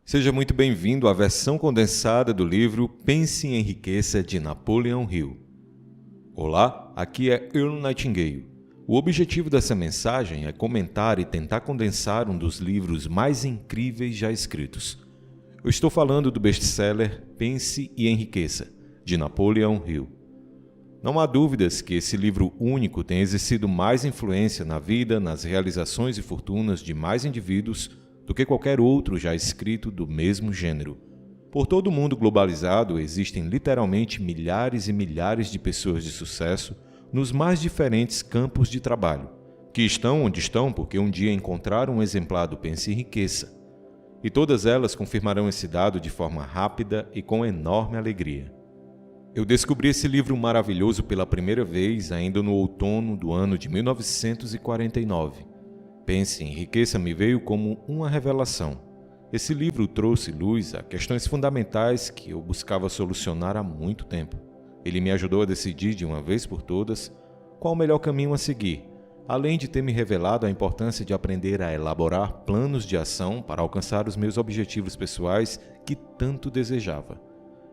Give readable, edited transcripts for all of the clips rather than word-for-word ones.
Seja muito bem-vindo à versão condensada do livro Pense e Enriqueça, de Napoleon Hill. Olá, aqui é Earl Nightingale. O objetivo dessa mensagem é comentar e tentar condensar um dos livros mais incríveis já escritos. Eu estou falando do best-seller Pense e Enriqueça, de Napoleon Hill. Não há dúvidas que esse livro único tem exercido mais influência na vida, nas realizações e fortunas de mais indivíduos do que qualquer outro já escrito do mesmo gênero. Por todo o mundo globalizado, existem literalmente milhares e milhares de pessoas de sucesso nos mais diferentes campos de trabalho, que estão onde estão porque um dia encontraram um exemplar do Pense e Enriqueça. E todas elas confirmarão esse dado de forma rápida e com enorme alegria. Eu descobri esse livro maravilhoso pela primeira vez ainda no outono do ano de 1949. Pense e Enriqueça me veio como uma revelação. Esse livro trouxe luz a questões fundamentais que eu buscava solucionar há muito tempo. Ele me ajudou a decidir de uma vez por todas qual o melhor caminho a seguir, além de ter me revelado a importância de aprender a elaborar planos de ação para alcançar os meus objetivos pessoais que tanto desejava.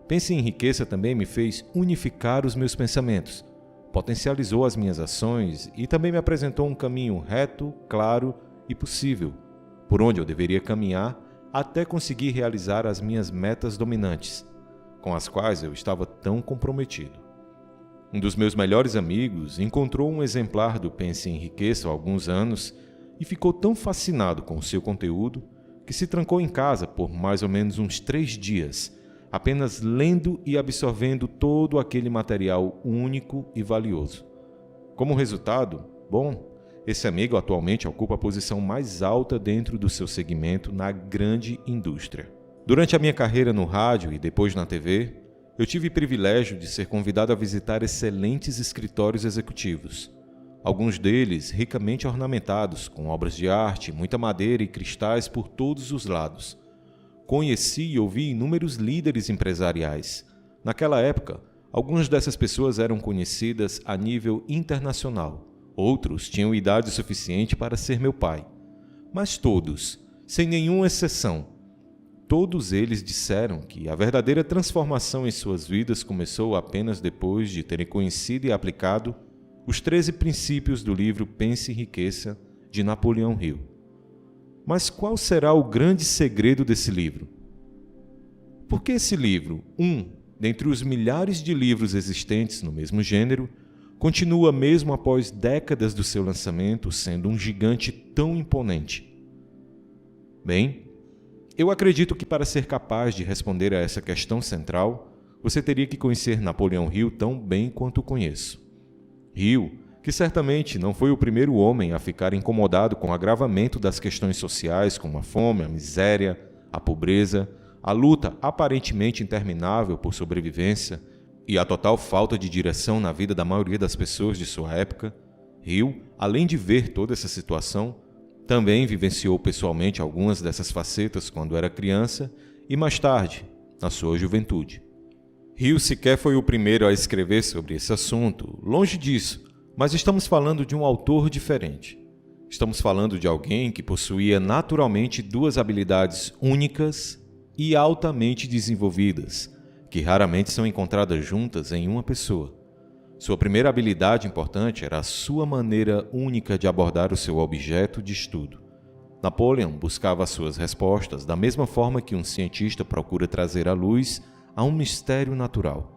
Pense e Enriqueça também me fez unificar os meus pensamentos, potencializou as minhas ações e também me apresentou um caminho reto, claro e possível, por onde eu deveria caminhar até conseguir realizar as minhas metas dominantes, com as quais eu estava tão comprometido. Um dos meus melhores amigos encontrou um exemplar do Pense e Enriqueça há alguns anos e ficou tão fascinado com o seu conteúdo que se trancou em casa por mais ou menos uns 3 dias, apenas lendo e absorvendo todo aquele material único e valioso. Como resultado, esse amigo atualmente ocupa a posição mais alta dentro do seu segmento na grande indústria. Durante a minha carreira no rádio e depois na TV, eu tive o privilégio de ser convidado a visitar excelentes escritórios executivos, alguns deles ricamente ornamentados com obras de arte, muita madeira e cristais por todos os lados. Conheci e ouvi inúmeros líderes empresariais. Naquela época, algumas dessas pessoas eram conhecidas a nível internacional. Outros tinham idade suficiente para ser meu pai. Mas todos, sem nenhuma exceção, todos eles disseram que a verdadeira transformação em suas vidas começou apenas depois de terem conhecido e aplicado os 13 princípios do livro Pense e Enriqueça, de Napoleon Hill. Mas qual será o grande segredo desse livro? Por que esse livro, dentre os milhares de livros existentes no mesmo gênero, continua mesmo após décadas do seu lançamento sendo um gigante tão imponente? Bem, eu acredito que para ser capaz de responder a essa questão central, você teria que conhecer Napoleon Hill tão bem quanto o conheço. Hill, que certamente não foi o primeiro homem a ficar incomodado com o agravamento das questões sociais como a fome, a miséria, a pobreza, a luta aparentemente interminável por sobrevivência e a total falta de direção na vida da maioria das pessoas de sua época. Hill, além de ver toda essa situação, também vivenciou pessoalmente algumas dessas facetas quando era criança e mais tarde, na sua juventude. Hill sequer foi o primeiro a escrever sobre esse assunto, longe disso, mas estamos falando de um autor diferente. Estamos falando de alguém que possuía naturalmente 2 habilidades únicas e altamente desenvolvidas, que raramente são encontradas juntas em uma pessoa. Sua primeira habilidade importante era a sua maneira única de abordar o seu objeto de estudo. Napoleon buscava as suas respostas da mesma forma que um cientista procura trazer à luz a um mistério natural.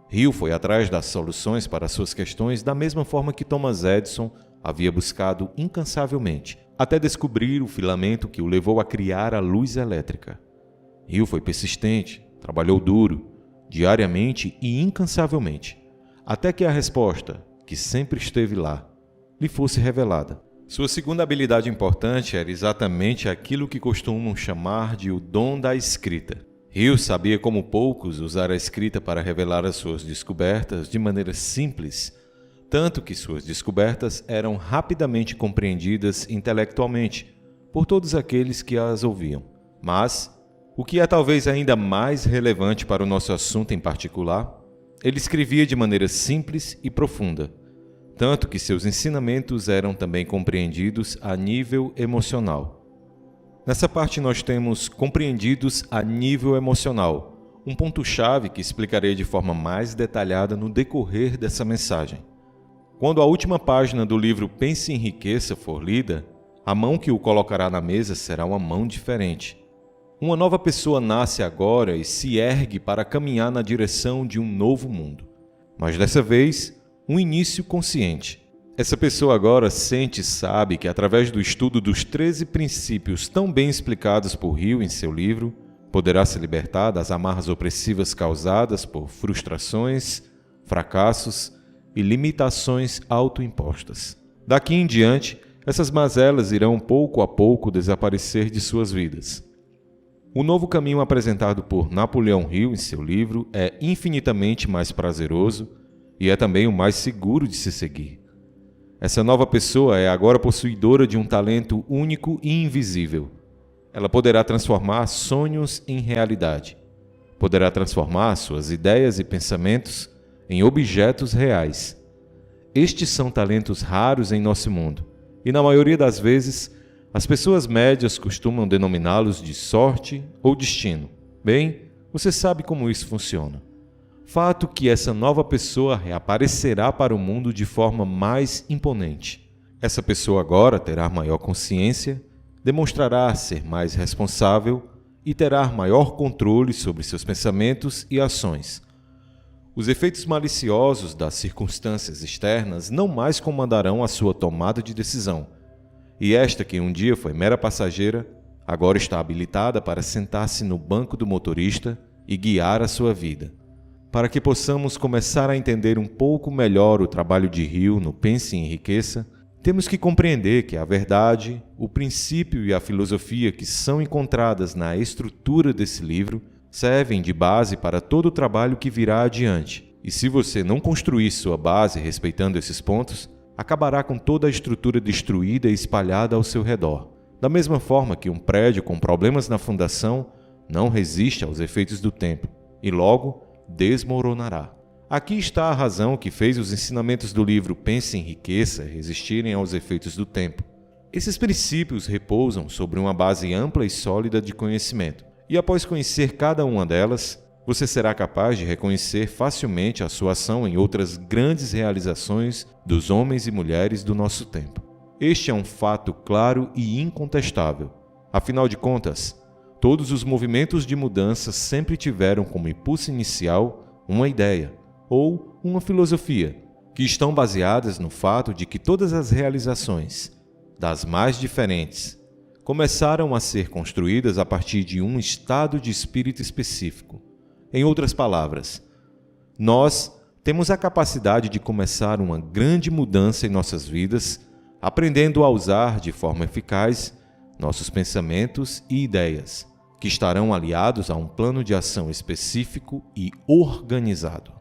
Hill foi atrás das soluções para suas questões da mesma forma que Thomas Edison havia buscado incansavelmente, até descobrir o filamento que o levou a criar a luz elétrica. Hill foi persistente, trabalhou duro, diariamente e incansavelmente, até que a resposta, que sempre esteve lá, lhe fosse revelada. Sua segunda habilidade importante era exatamente aquilo que costumam chamar de o dom da escrita. Hill sabia como poucos usar a escrita para revelar as suas descobertas de maneira simples, tanto que suas descobertas eram rapidamente compreendidas intelectualmente por todos aqueles que as ouviam. Mas, o que é talvez ainda mais relevante para o nosso assunto em particular, ele escrevia de maneira simples e profunda, tanto que seus ensinamentos eram também compreendidos a nível emocional. Nessa parte nós temos compreendidos a nível emocional, um ponto-chave que explicarei de forma mais detalhada no decorrer dessa mensagem. Quando a última página do livro Pense em Riqueza for lida, a mão que o colocará na mesa será uma mão diferente. Uma nova pessoa nasce agora e se ergue para caminhar na direção de um novo mundo. Mas dessa vez, um início consciente. Essa pessoa agora sente e sabe que através do estudo dos 13 princípios tão bem explicados por Hill em seu livro, poderá se libertar das amarras opressivas causadas por frustrações, fracassos e limitações autoimpostas. Daqui em diante, essas mazelas irão pouco a pouco desaparecer de suas vidas. O novo caminho apresentado por Napoleão Hill em seu livro é infinitamente mais prazeroso e é também o mais seguro de se seguir. Essa nova pessoa é agora possuidora de um talento único e invisível. Ela poderá transformar sonhos em realidade. Poderá transformar suas ideias e pensamentos em objetos reais. Estes são talentos raros em nosso mundo, e na maioria das vezes, as pessoas médias costumam denominá-los de sorte ou destino. Bem, você sabe como isso funciona. Fato que essa nova pessoa reaparecerá para o mundo de forma mais imponente. Essa pessoa agora terá maior consciência, demonstrará ser mais responsável e terá maior controle sobre seus pensamentos e ações. Os efeitos maliciosos das circunstâncias externas não mais comandarão a sua tomada de decisão, e esta que um dia foi mera passageira, agora está habilitada para sentar-se no banco do motorista e guiar a sua vida. Para que possamos começar a entender um pouco melhor o trabalho de Hill no Pense em Riqueza, temos que compreender que a verdade, o princípio e a filosofia que são encontradas na estrutura desse livro servem de base para todo o trabalho que virá adiante. E se você não construir sua base respeitando esses pontos, acabará com toda a estrutura destruída e espalhada ao seu redor. Da mesma forma que um prédio com problemas na fundação não resiste aos efeitos do tempo e logo desmoronará. Aqui está a razão que fez os ensinamentos do livro Pense em Riqueza resistirem aos efeitos do tempo. Esses princípios repousam sobre uma base ampla e sólida de conhecimento, e após conhecer cada uma delas, você será capaz de reconhecer facilmente a sua ação em outras grandes realizações dos homens e mulheres do nosso tempo. Este é um fato claro e incontestável. Afinal de contas, todos os movimentos de mudança sempre tiveram como impulso inicial uma ideia ou uma filosofia, que estão baseadas no fato de que todas as realizações, das mais diferentes, começaram a ser construídas a partir de um estado de espírito específico. Em outras palavras, nós temos a capacidade de começar uma grande mudança em nossas vidas, aprendendo a usar de forma eficaz nossos pensamentos e ideias, que estarão aliados a um plano de ação específico e organizado.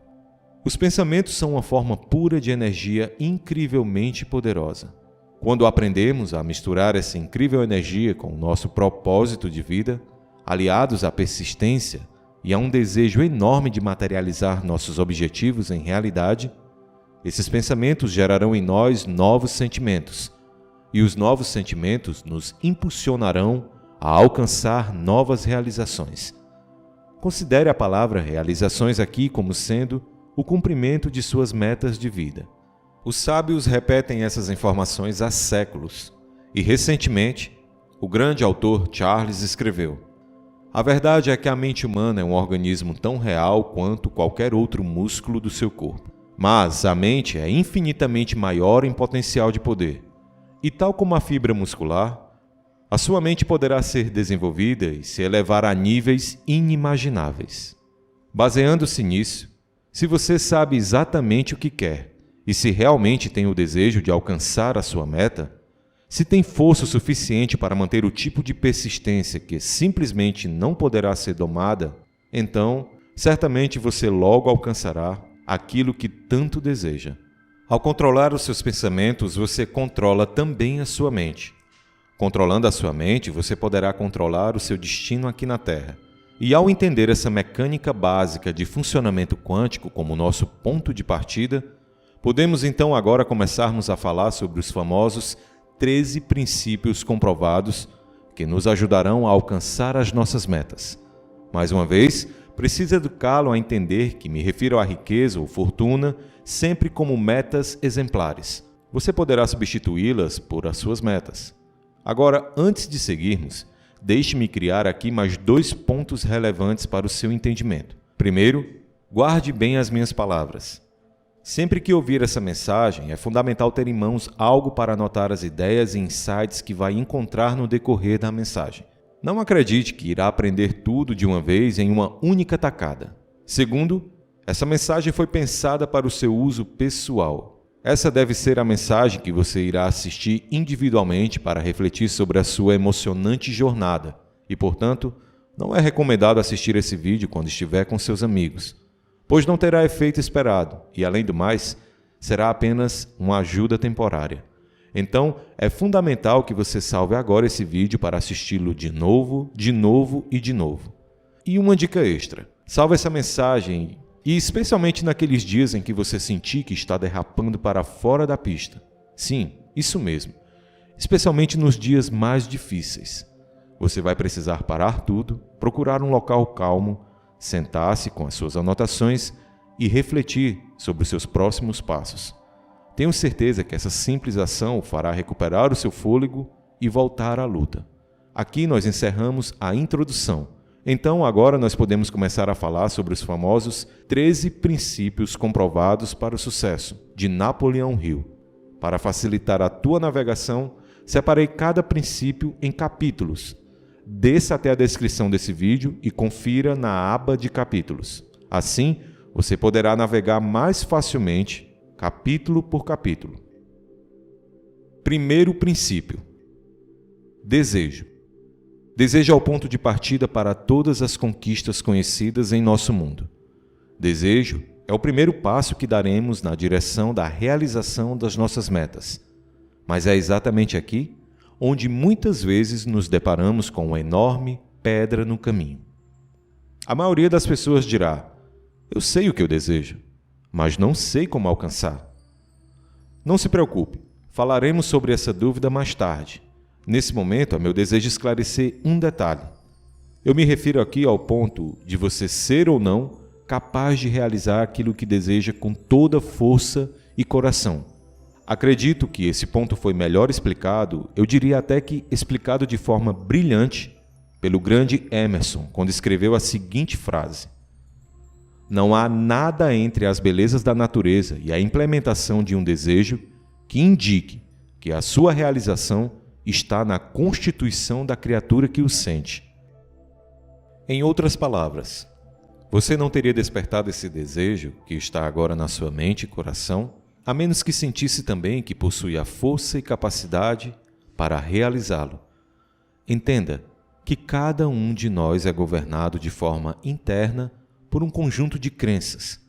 Os pensamentos são uma forma pura de energia incrivelmente poderosa. Quando aprendemos a misturar essa incrível energia com o nosso propósito de vida, aliados à persistência e a um desejo enorme de materializar nossos objetivos em realidade, esses pensamentos gerarão em nós novos sentimentos, e os novos sentimentos nos impulsionarão a alcançar novas realizações. Considere a palavra realizações aqui como sendo o cumprimento de suas metas de vida. Os sábios repetem essas informações há séculos, e recentemente, o grande autor Charles escreveu: a verdade é que a mente humana é um organismo tão real quanto qualquer outro músculo do seu corpo. Mas a mente é infinitamente maior em potencial de poder, e tal como a fibra muscular, a sua mente poderá ser desenvolvida e se elevar a níveis inimagináveis. Baseando-se nisso, se você sabe exatamente o que quer, e se realmente tem o desejo de alcançar a sua meta, se tem força suficiente para manter o tipo de persistência que simplesmente não poderá ser domada, então, certamente você logo alcançará aquilo que tanto deseja. Ao controlar os seus pensamentos, você controla também a sua mente. Controlando a sua mente, você poderá controlar o seu destino aqui na Terra. E ao entender essa mecânica básica de funcionamento quântico como nosso ponto de partida, podemos então agora começarmos a falar sobre os famosos 13 princípios comprovados que nos ajudarão a alcançar as nossas metas. Mais uma vez, preciso educá-lo a entender que me refiro à riqueza ou fortuna sempre como metas exemplares. Você poderá substituí-las por as suas metas. Agora, antes de seguirmos, deixe-me criar aqui mais 2 pontos relevantes para o seu entendimento. Primeiro, guarde bem as minhas palavras. Sempre que ouvir essa mensagem, é fundamental ter em mãos algo para anotar as ideias e insights que vai encontrar no decorrer da mensagem. Não acredite que irá aprender tudo de uma vez em uma única tacada. Segundo, essa mensagem foi pensada para o seu uso pessoal. Essa deve ser a mensagem que você irá assistir individualmente para refletir sobre a sua emocionante jornada e, portanto, não é recomendado assistir esse vídeo quando estiver com seus amigos, pois não terá efeito esperado e, além do mais, será apenas uma ajuda temporária. Então, é fundamental que você salve agora esse vídeo para assisti-lo de novo e de novo. E uma dica extra: salve essa mensagem e especialmente naqueles dias em que você sentir que está derrapando para fora da pista. Sim, isso mesmo. Especialmente nos dias mais difíceis. Você vai precisar parar tudo, procurar um local calmo, sentar-se com as suas anotações e refletir sobre os seus próximos passos. Tenho certeza que essa simples ação o fará recuperar o seu fôlego e voltar à luta. Aqui nós encerramos a introdução. Então agora nós podemos começar a falar sobre os famosos 13 princípios comprovados para o sucesso, de Napoleão Hill. Para facilitar a tua navegação, separei cada princípio em capítulos. Desça até a descrição desse vídeo e confira na aba de capítulos. Assim, você poderá navegar mais facilmente, capítulo por capítulo. Primeiro princípio: desejo. Desejo é o ponto de partida para todas as conquistas conhecidas em nosso mundo. Desejo é o primeiro passo que daremos na direção da realização das nossas metas. Mas é exatamente aqui onde muitas vezes nos deparamos com uma enorme pedra no caminho. A maioria das pessoas dirá: eu sei o que eu desejo, mas não sei como alcançar. Não se preocupe, falaremos sobre essa dúvida mais tarde. Nesse momento, é meu desejo esclarecer um detalhe. Eu me refiro aqui ao ponto de você ser ou não capaz de realizar aquilo que deseja com toda força e coração. Acredito que esse ponto foi melhor explicado, eu diria até que explicado de forma brilhante, pelo grande Emerson, quando escreveu a seguinte frase: não há nada entre as belezas da natureza e a implementação de um desejo que indique que a sua realização está na constituição da criatura que o sente. Em outras palavras, você não teria despertado esse desejo que está agora na sua mente e coração, a menos que sentisse também que possui a força e capacidade para realizá-lo. Entenda que cada um de nós é governado de forma interna por um conjunto de crenças.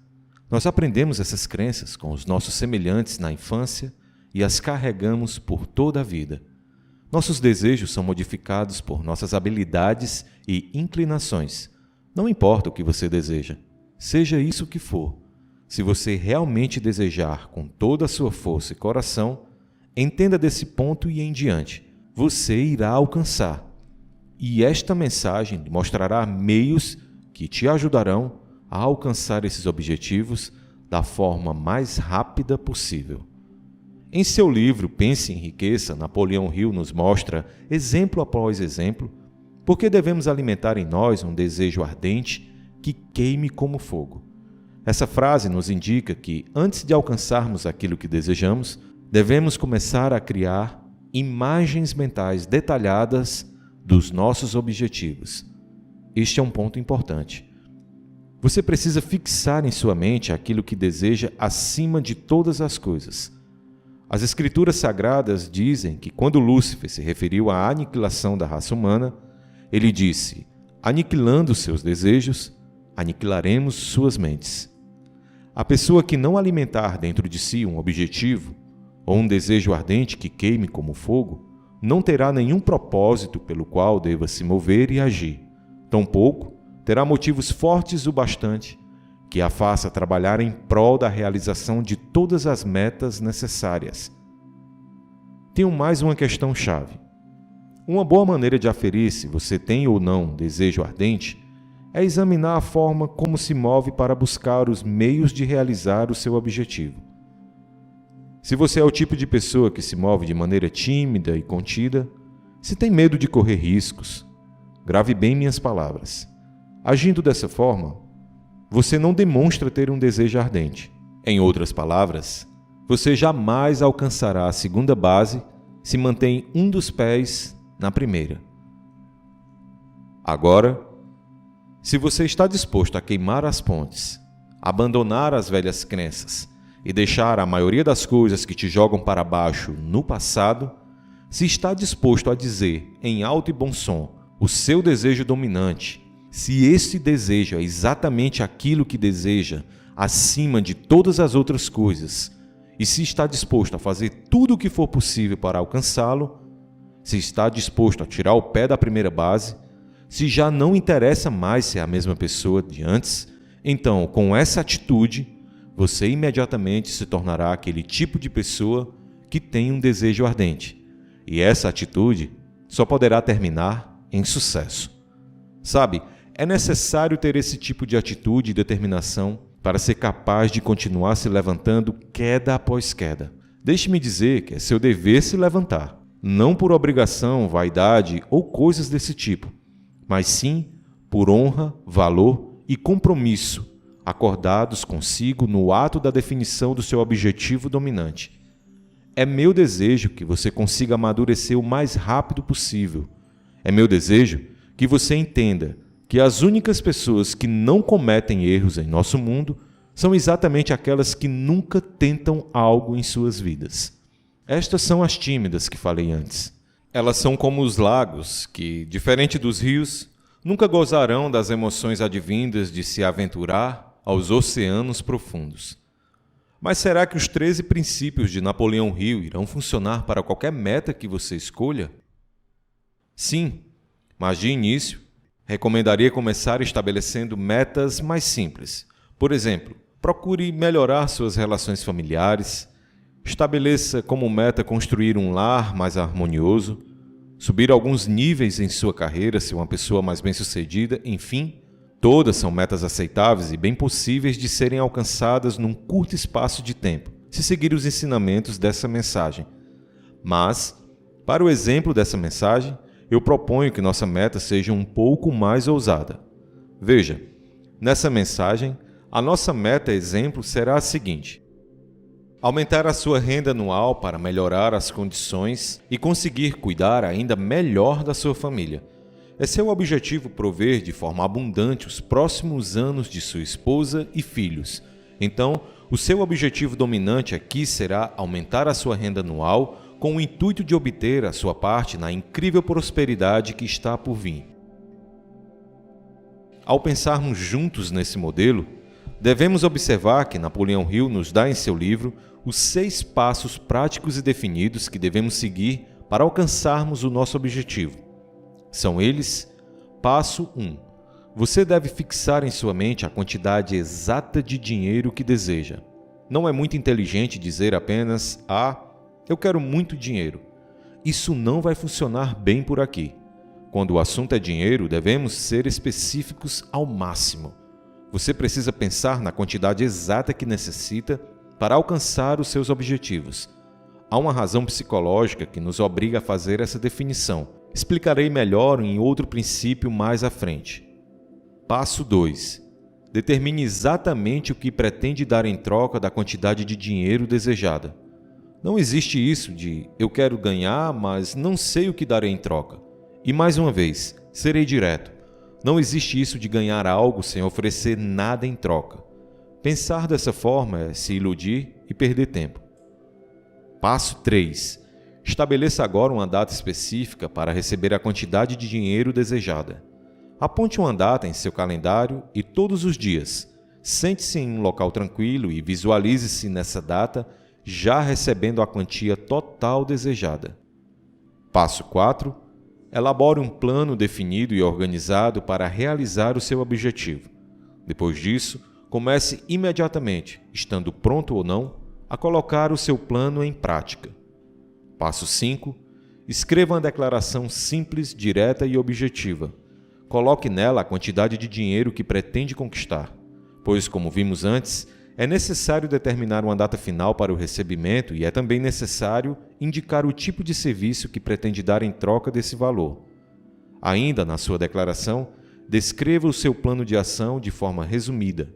Nós aprendemos essas crenças com os nossos semelhantes na infância e as carregamos por toda a vida. Nossos desejos são modificados por nossas habilidades e inclinações. Não importa o que você deseja, seja isso o que for. Se você realmente desejar com toda a sua força e coração, entenda desse ponto e em diante, você irá alcançar. E esta mensagem mostrará meios que te ajudarão a alcançar esses objetivos da forma mais rápida possível. Em seu livro Pense em Riqueza, Napoleão Hill nos mostra, exemplo após exemplo, por que devemos alimentar em nós um desejo ardente que queime como fogo. Essa frase nos indica que, antes de alcançarmos aquilo que desejamos, devemos começar a criar imagens mentais detalhadas dos nossos objetivos. Este é um ponto importante. Você precisa fixar em sua mente aquilo que deseja acima de todas as coisas. As Escrituras Sagradas dizem que quando Lúcifer se referiu à aniquilação da raça humana, ele disse: aniquilando seus desejos, aniquilaremos suas mentes. A pessoa que não alimentar dentro de si um objetivo ou um desejo ardente que queime como fogo, não terá nenhum propósito pelo qual deva se mover e agir. Tampouco terá motivos fortes o bastante que a faça trabalhar em prol da realização de todas as metas necessárias. Tenho mais uma questão-chave. Uma boa maneira de aferir se você tem ou não desejo ardente é examinar a forma como se move para buscar os meios de realizar o seu objetivo. Se você é o tipo de pessoa que se move de maneira tímida e contida, se tem medo de correr riscos, grave bem minhas palavras. Agindo dessa forma, você não demonstra ter um desejo ardente. Em outras palavras, você jamais alcançará a segunda base se mantém um dos pés na primeira. Agora, se você está disposto a queimar as pontes, abandonar as velhas crenças e deixar a maioria das coisas que te jogam para baixo no passado, se está disposto a dizer em alto e bom som o seu desejo dominante, se esse desejo é exatamente aquilo que deseja acima de todas as outras coisas, e se está disposto a fazer tudo o que for possível para alcançá-lo, se está disposto a tirar o pé da primeira base, se já não interessa mais ser a mesma pessoa de antes, então, com essa atitude, você imediatamente se tornará aquele tipo de pessoa que tem um desejo ardente. E essa atitude só poderá terminar em sucesso. Sabe, é necessário ter esse tipo de atitude e determinação para ser capaz de continuar se levantando queda após queda. Deixe-me dizer que é seu dever se levantar, não por obrigação, vaidade ou coisas desse tipo, mas sim por honra, valor e compromisso, acordados consigo no ato da definição do seu objetivo dominante. É meu desejo que você consiga amadurecer o mais rápido possível. É meu desejo que você entenda que as únicas pessoas que não cometem erros em nosso mundo são exatamente aquelas que nunca tentam algo em suas vidas. Estas são as tímidas que falei antes. Elas são como os lagos que, diferente dos rios, nunca gozarão das emoções advindas de se aventurar aos oceanos profundos. Mas será que os 13 princípios de Napoleão Hill irão funcionar para qualquer meta que você escolha? Sim, mas de início, recomendaria começar estabelecendo metas mais simples. Por exemplo, procure melhorar suas relações familiares, estabeleça como meta construir um lar mais harmonioso, subir alguns níveis em sua carreira, ser uma pessoa mais bem-sucedida, enfim, todas são metas aceitáveis e bem possíveis de serem alcançadas num curto espaço de tempo, se seguir os ensinamentos dessa mensagem. Mas, para o exemplo dessa mensagem, eu proponho que nossa meta seja um pouco mais ousada. Veja, nessa mensagem, a nossa meta exemplo será a seguinte: aumentar a sua renda anual para melhorar as condições e conseguir cuidar ainda melhor da sua família. É seu objetivo prover de forma abundante os próximos anos de sua esposa e filhos. Então, o seu objetivo dominante aqui será aumentar a sua renda anual com o intuito de obter a sua parte na incrível prosperidade que está por vir. Ao pensarmos juntos nesse modelo, devemos observar que Napoleão Hill nos dá em seu livro os 6 passos práticos e definidos que devemos seguir para alcançarmos o nosso objetivo. São eles: passo 1. Você deve fixar em sua mente a quantidade exata de dinheiro que deseja. Não é muito inteligente dizer apenas: eu quero muito dinheiro. Isso não vai funcionar bem por aqui. Quando o assunto é dinheiro, devemos ser específicos ao máximo. Você precisa pensar na quantidade exata que necessita para alcançar os seus objetivos. Há uma razão psicológica que nos obriga a fazer essa definição. Explicarei melhor em outro princípio mais à frente. Passo 2. Determine exatamente o que pretende dar em troca da quantidade de dinheiro desejada. Não existe isso de eu quero ganhar, mas não sei o que darei em troca. E mais uma vez, serei direto. Não existe isso de ganhar algo sem oferecer nada em troca. Pensar dessa forma é se iludir e perder tempo. Passo 3. Estabeleça agora uma data específica para receber a quantidade de dinheiro desejada. Aponte uma data em seu calendário e todos os dias, sente-se em um local tranquilo e visualize-se nessa data já recebendo a quantia total desejada. Passo 4. Elabore um plano definido e organizado para realizar o seu objetivo. Depois disso, comece imediatamente, estando pronto ou não, a colocar o seu plano em prática. Passo 5. Escreva uma declaração simples, direta e objetiva. Coloque nela a quantidade de dinheiro que pretende conquistar, pois, como vimos antes, é necessário determinar uma data final para o recebimento e é também necessário indicar o tipo de serviço que pretende dar em troca desse valor. Ainda na sua declaração, descreva o seu plano de ação de forma resumida.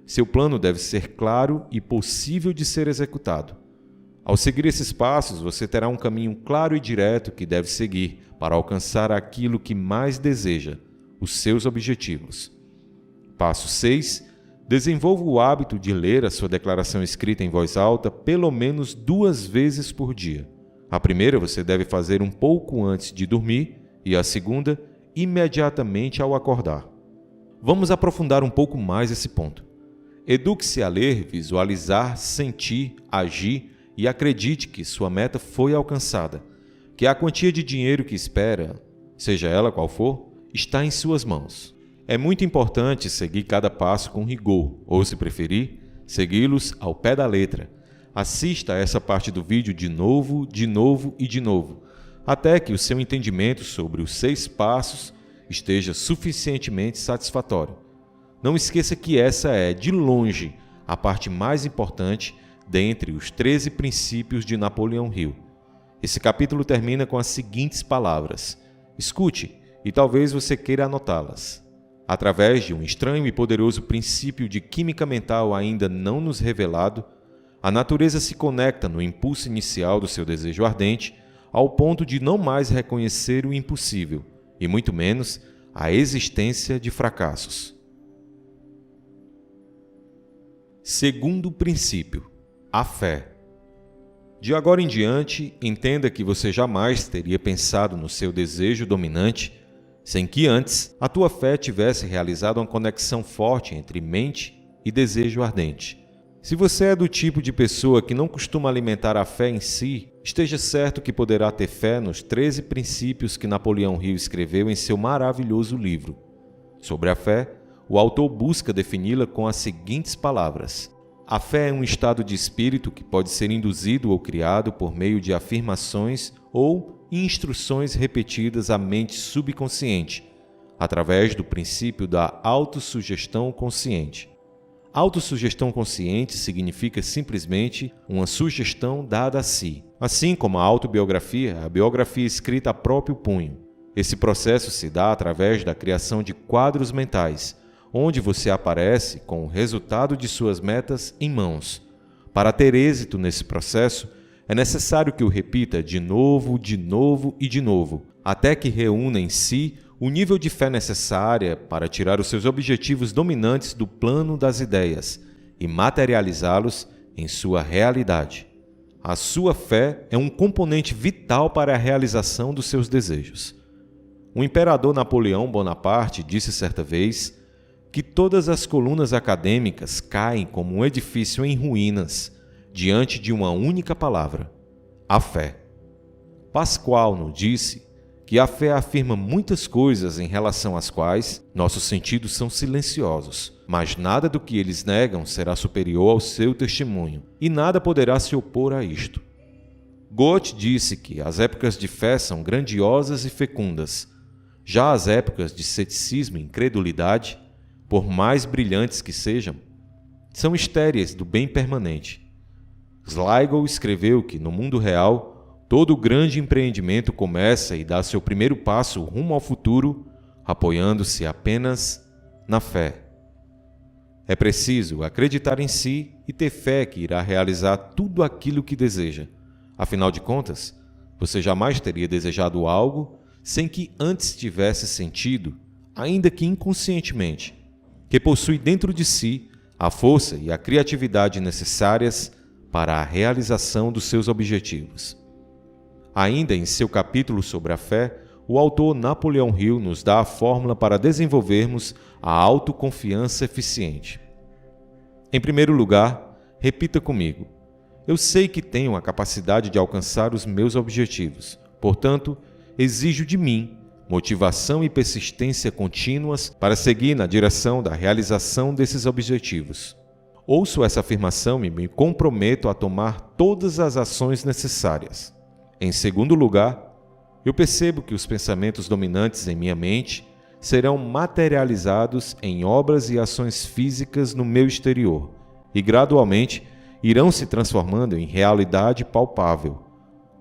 Seu plano deve ser claro e possível de ser executado. Ao seguir esses passos, você terá um caminho claro e direto que deve seguir para alcançar aquilo que mais deseja, os seus objetivos. Passo 6. Desenvolva o hábito de ler a sua declaração escrita em voz alta pelo menos 2 vezes por dia. A primeira você deve fazer um pouco antes de dormir e a segunda, imediatamente ao acordar. Vamos aprofundar um pouco mais esse ponto. Eduque-se a ler, visualizar, sentir, agir e acredite que sua meta foi alcançada, que a quantia de dinheiro que espera, seja ela qual for, está em suas mãos. É muito importante seguir cada passo com rigor, ou, se preferir, segui-los ao pé da letra. Assista a essa parte do vídeo de novo e de novo, até que o seu entendimento sobre os 6 passos esteja suficientemente satisfatório. Não esqueça que essa é, de longe, a parte mais importante dentre os 13 princípios de Napoleão Hill. Esse capítulo termina com as seguintes palavras. Escute, e talvez você queira anotá-las. Através de um estranho e poderoso princípio de química mental ainda não nos revelado, a natureza se conecta no impulso inicial do seu desejo ardente ao ponto de não mais reconhecer o impossível, e muito menos a existência de fracassos. Segundo princípio, a fé. De agora em diante, entenda que você jamais teria pensado no seu desejo dominante sem que antes a tua fé tivesse realizado uma conexão forte entre mente e desejo ardente. Se você é do tipo de pessoa que não costuma alimentar a fé em si, esteja certo que poderá ter fé nos 13 princípios que Napoleão Hill escreveu em seu maravilhoso livro. Sobre a fé, o autor busca defini-la com as seguintes palavras. A fé é um estado de espírito que pode ser induzido ou criado por meio de afirmações ou instruções repetidas à mente subconsciente, através do princípio da autossugestão consciente. Autossugestão consciente significa simplesmente uma sugestão dada a si. Assim como a autobiografia, a biografia escrita a próprio punho. Esse processo se dá através da criação de quadros mentais, onde você aparece com o resultado de suas metas em mãos. Para ter êxito nesse processo, é necessário que o repita de novo e de novo, até que reúna em si o nível de fé necessária para tirar os seus objetivos dominantes do plano das ideias e materializá-los em sua realidade. A sua fé é um componente vital para a realização dos seus desejos. O imperador Napoleão Bonaparte disse certa vez que todas as colunas acadêmicas caem como um edifício em ruínas diante de uma única palavra, a fé. Pascoal nos disse que a fé afirma muitas coisas em relação às quais nossos sentidos são silenciosos, mas nada do que eles negam será superior ao seu testemunho, e nada poderá se opor a isto. Goethe disse que as épocas de fé são grandiosas e fecundas, já as épocas de ceticismo e incredulidade, por mais brilhantes que sejam, são estéreis do bem permanente. Schlegel escreveu que, no mundo real, todo grande empreendimento começa e dá seu primeiro passo rumo ao futuro, apoiando-se apenas na fé. É preciso acreditar em si e ter fé que irá realizar tudo aquilo que deseja. Afinal de contas, você jamais teria desejado algo sem que antes tivesse sentido, ainda que inconscientemente, que possui dentro de si a força e a criatividade necessárias para a realização dos seus objetivos. Ainda em seu capítulo sobre a fé, o autor Napoleão Hill nos dá a fórmula para desenvolvermos a autoconfiança eficiente. Em primeiro lugar, repita comigo: eu sei que tenho a capacidade de alcançar os meus objetivos, portanto, exijo de mim motivação e persistência contínuas para seguir na direção da realização desses objetivos. Ouço essa afirmação e me comprometo a tomar todas as ações necessárias. Em segundo lugar, Eu percebo que os pensamentos dominantes em minha mente serão materializados em obras e ações físicas no meu exterior e, gradualmente, irão se transformando em realidade palpável.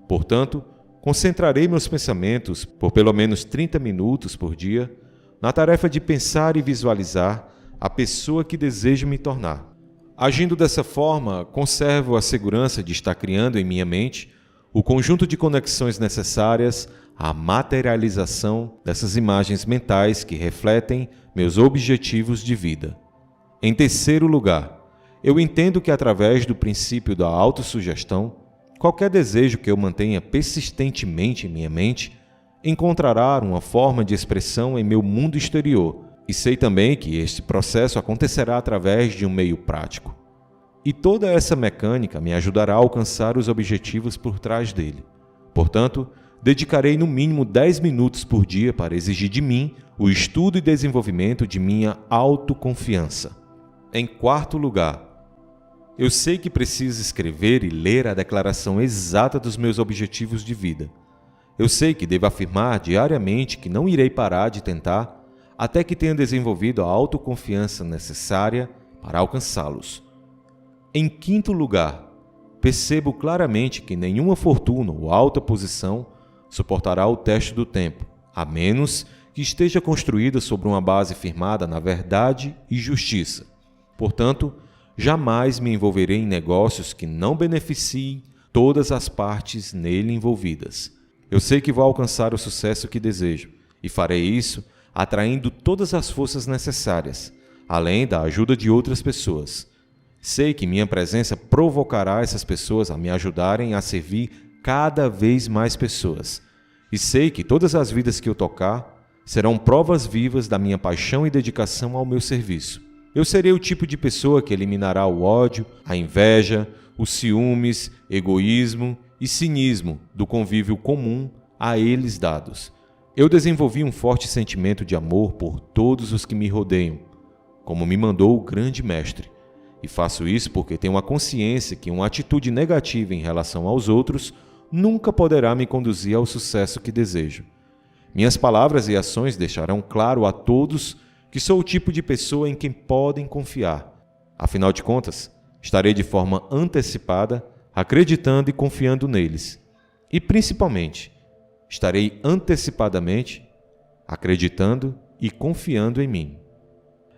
Portanto, concentrarei meus pensamentos por pelo menos 30 minutos por dia na tarefa de pensar e visualizar a pessoa que desejo me tornar. Agindo dessa forma, conservo a segurança de estar criando em minha mente o conjunto de conexões necessárias à materialização dessas imagens mentais que refletem meus objetivos de vida. Em terceiro lugar, eu entendo que através do princípio da autossugestão, qualquer desejo que eu mantenha persistentemente em minha mente encontrará uma forma de expressão em meu mundo exterior, e sei também que este processo acontecerá através de um meio prático. E toda essa mecânica me ajudará a alcançar os objetivos por trás dele. Portanto, dedicarei no mínimo 10 minutos por dia para exigir de mim o estudo e desenvolvimento de minha autoconfiança. Em quarto lugar, eu sei que preciso escrever e ler a declaração exata dos meus objetivos de vida. Eu sei que devo afirmar diariamente que não irei parar de tentar até que tenha desenvolvido a autoconfiança necessária para alcançá-los. Em quinto lugar, percebo claramente que nenhuma fortuna ou alta posição suportará o teste do tempo, a menos que esteja construída sobre uma base firmada na verdade e justiça. Portanto, jamais me envolverei em negócios que não beneficiem todas as partes nele envolvidas. Eu sei que vou alcançar o sucesso que desejo, e farei isso atraindo todas as forças necessárias, além da ajuda de outras pessoas. Sei que minha presença provocará essas pessoas a me ajudarem a servir cada vez mais pessoas. E sei que todas as vidas que eu tocar serão provas vivas da minha paixão e dedicação ao meu serviço. Eu serei o tipo de pessoa que eliminará o ódio, a inveja, os ciúmes, egoísmo e cinismo do convívio comum a eles dados. Eu desenvolvi um forte sentimento de amor por todos os que me rodeiam, como me mandou o grande mestre. E faço isso porque tenho a consciência que uma atitude negativa em relação aos outros nunca poderá me conduzir ao sucesso que desejo. Minhas palavras e ações deixarão claro a todos que sou o tipo de pessoa em quem podem confiar. Afinal de contas, estarei de forma antecipada, acreditando e confiando neles. E, principalmente, estarei antecipadamente acreditando e confiando em mim.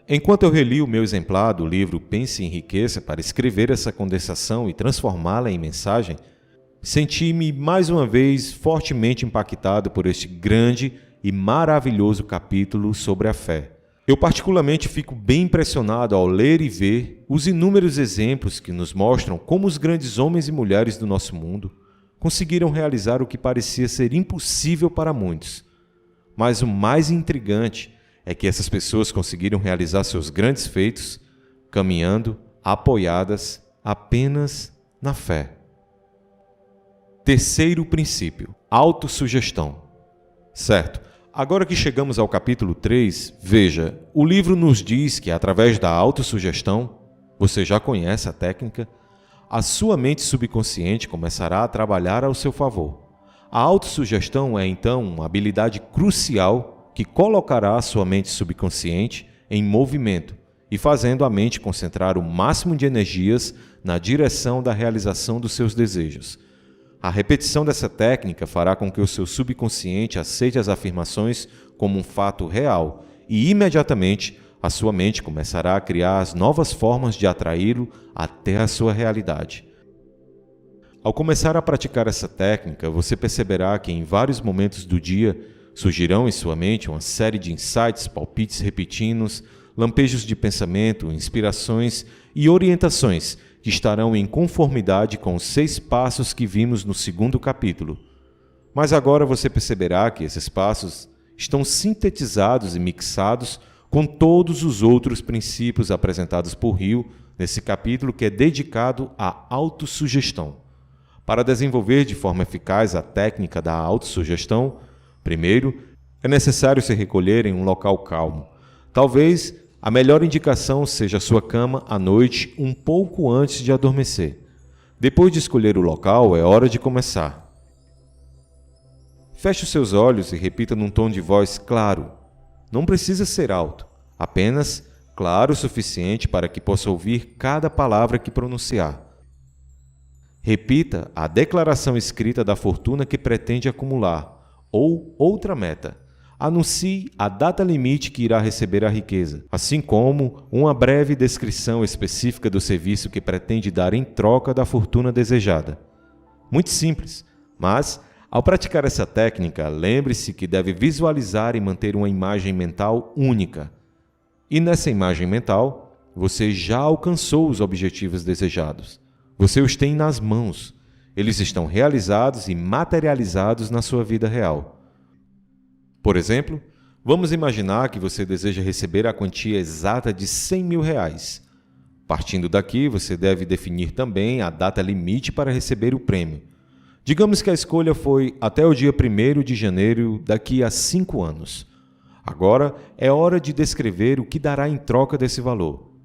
Enquanto eu reli o meu exemplar do livro Pense e Enriqueça para escrever essa condensação e transformá-la em mensagem, senti-me mais uma vez fortemente impactado por este grande e maravilhoso capítulo sobre a fé. Eu particularmente fico bem impressionado ao ler e ver os inúmeros exemplos que nos mostram como os grandes homens e mulheres do nosso mundo conseguiram realizar o que parecia ser impossível para muitos. Mas o mais intrigante é que essas pessoas conseguiram realizar seus grandes feitos caminhando apoiadas apenas na fé. Terceiro princípio: autossugestão. Certo, agora que chegamos ao capítulo 3, veja, o livro nos diz que através da autossugestão, você já conhece a técnica, a sua mente subconsciente começará a trabalhar ao seu favor. A autossugestão é então uma habilidade crucial que colocará a sua mente subconsciente em movimento e fazendo a mente concentrar o máximo de energias na direção da realização dos seus desejos. A repetição dessa técnica fará com que o seu subconsciente aceite as afirmações como um fato real e, imediatamente, a sua mente começará a criar as novas formas de atraí-lo até a sua realidade. Ao começar a praticar essa técnica, você perceberá que em vários momentos do dia surgirão em sua mente uma série de insights, palpites repentinos, lampejos de pensamento, inspirações e orientações que estarão em conformidade com os 6 passos que vimos no 2º capítulo. Mas agora você perceberá que esses passos estão sintetizados e mixados com todos os outros princípios apresentados por Hill nesse capítulo que é dedicado à autossugestão. Para desenvolver de forma eficaz a técnica da autossugestão, primeiro, é necessário se recolher em um local calmo. Talvez a melhor indicação seja a sua cama à noite um pouco antes de adormecer. Depois de escolher o local, é hora de começar. Feche os seus olhos e repita num tom de voz claro. Não precisa ser alto, apenas claro o suficiente para que possa ouvir cada palavra que pronunciar. Repita a declaração escrita da fortuna que pretende acumular, ou outra meta. Anuncie a data limite que irá receber a riqueza, assim como uma breve descrição específica do serviço que pretende dar em troca da fortuna desejada. Muito simples, mas, ao praticar essa técnica, lembre-se que deve visualizar e manter uma imagem mental única. E nessa imagem mental, você já alcançou os objetivos desejados. Você os tem nas mãos. Eles estão realizados e materializados na sua vida real. Por exemplo, vamos imaginar que você deseja receber a quantia exata de R$100 mil. Partindo daqui, você deve definir também a data limite para receber o prêmio. Digamos que a escolha foi até o dia 1º de janeiro daqui a 5 anos. Agora é hora de descrever o que dará em troca desse valor.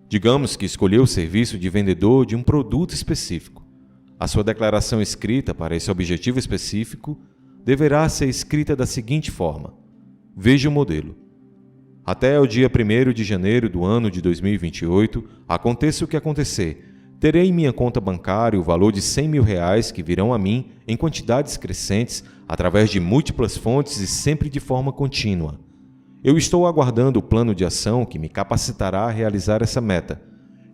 Digamos que escolheu o serviço de vendedor de um produto específico. A sua declaração escrita para esse objetivo específico deverá ser escrita da seguinte forma. Veja o modelo. Até o dia 1º de janeiro do ano de 2028, aconteça o que acontecer, terei em minha conta bancária o valor de R$100 mil que virão a mim em quantidades crescentes através de múltiplas fontes e sempre de forma contínua. Eu estou aguardando o plano de ação que me capacitará a realizar essa meta,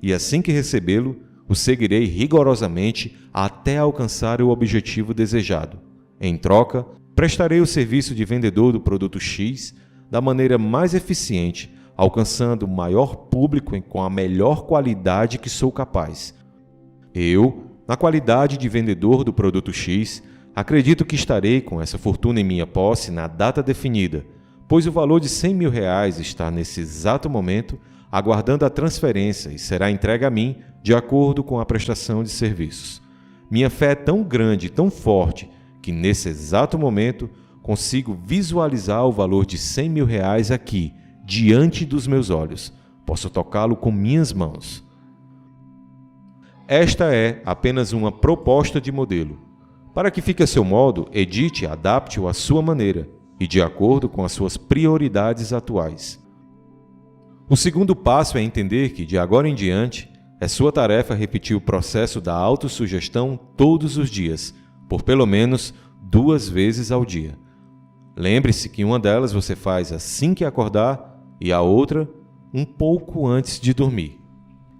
e assim que recebê-lo, o seguirei rigorosamente até alcançar o objetivo desejado. Em troca, prestarei o serviço de vendedor do produto X da maneira mais eficiente, alcançando o maior público e com a melhor qualidade que sou capaz. Eu, na qualidade de vendedor do produto X, acredito que estarei com essa fortuna em minha posse na data definida, pois o valor de R$100 mil está nesse exato momento aguardando a transferência e será entregue a mim de acordo com a prestação de serviços. Minha fé é tão grande e tão forte que nesse exato momento consigo visualizar o valor de R$100 mil aqui, diante dos meus olhos. Posso tocá-lo com minhas mãos. Esta é apenas uma proposta de modelo. Para que fique a seu modo, edite e adapte-o à sua maneira e de acordo com as suas prioridades atuais. O segundo passo é entender que, de agora em diante, é sua tarefa repetir o processo da autossugestão todos os dias, por pelo menos 2 vezes ao dia. Lembre-se que uma delas você faz assim que acordar e a outra um pouco antes de dormir.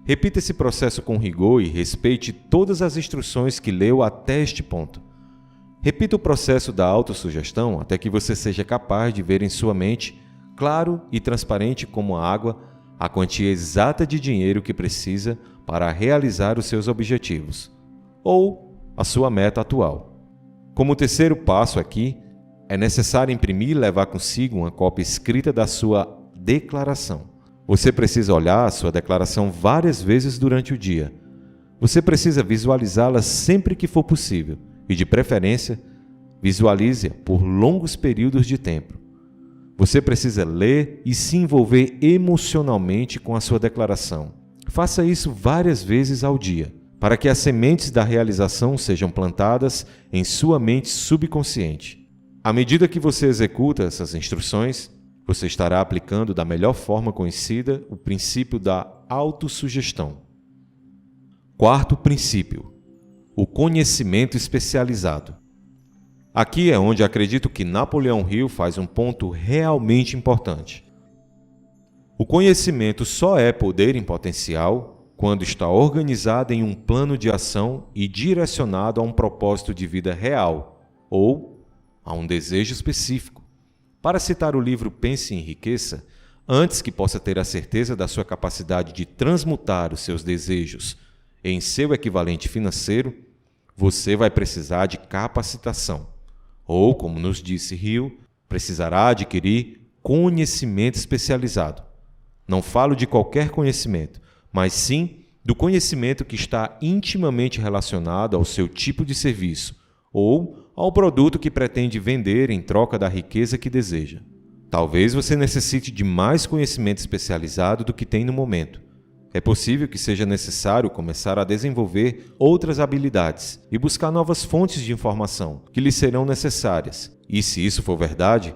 Repita esse processo com rigor e respeite todas as instruções que leu até este ponto. Repita o processo da autossugestão até que você seja capaz de ver em sua mente, claro e transparente como a água, a quantia exata de dinheiro que precisa para realizar os seus objetivos, ou a sua meta atual. Como terceiro passo aqui, é necessário imprimir e levar consigo uma cópia escrita da sua declaração. Você precisa olhar a sua declaração várias vezes durante o dia. Você precisa visualizá-la sempre que for possível e, de preferência, visualize-a por longos períodos de tempo. Você precisa ler e se envolver emocionalmente com a sua declaração. Faça isso várias vezes ao dia, para que as sementes da realização sejam plantadas em sua mente subconsciente. À medida que você executa essas instruções, você estará aplicando da melhor forma conhecida o princípio da autossugestão. Quarto princípio: o conhecimento especializado. Aqui é onde acredito que Napoleão Hill faz um ponto realmente importante. O conhecimento só é poder em potencial quando está organizado em um plano de ação e direcionado a um propósito de vida real ou a um desejo específico. Para citar o livro Pense em Riqueza, antes que possa ter a certeza da sua capacidade de transmutar os seus desejos em seu equivalente financeiro, você vai precisar de capacitação. Ou, como nos disse Hill, precisará adquirir conhecimento especializado. Não falo de qualquer conhecimento, mas sim do conhecimento que está intimamente relacionado ao seu tipo de serviço ou ao produto que pretende vender em troca da riqueza que deseja. Talvez você necessite de mais conhecimento especializado do que tem no momento. É possível que seja necessário começar a desenvolver outras habilidades e buscar novas fontes de informação que lhe serão necessárias. E se isso for verdade,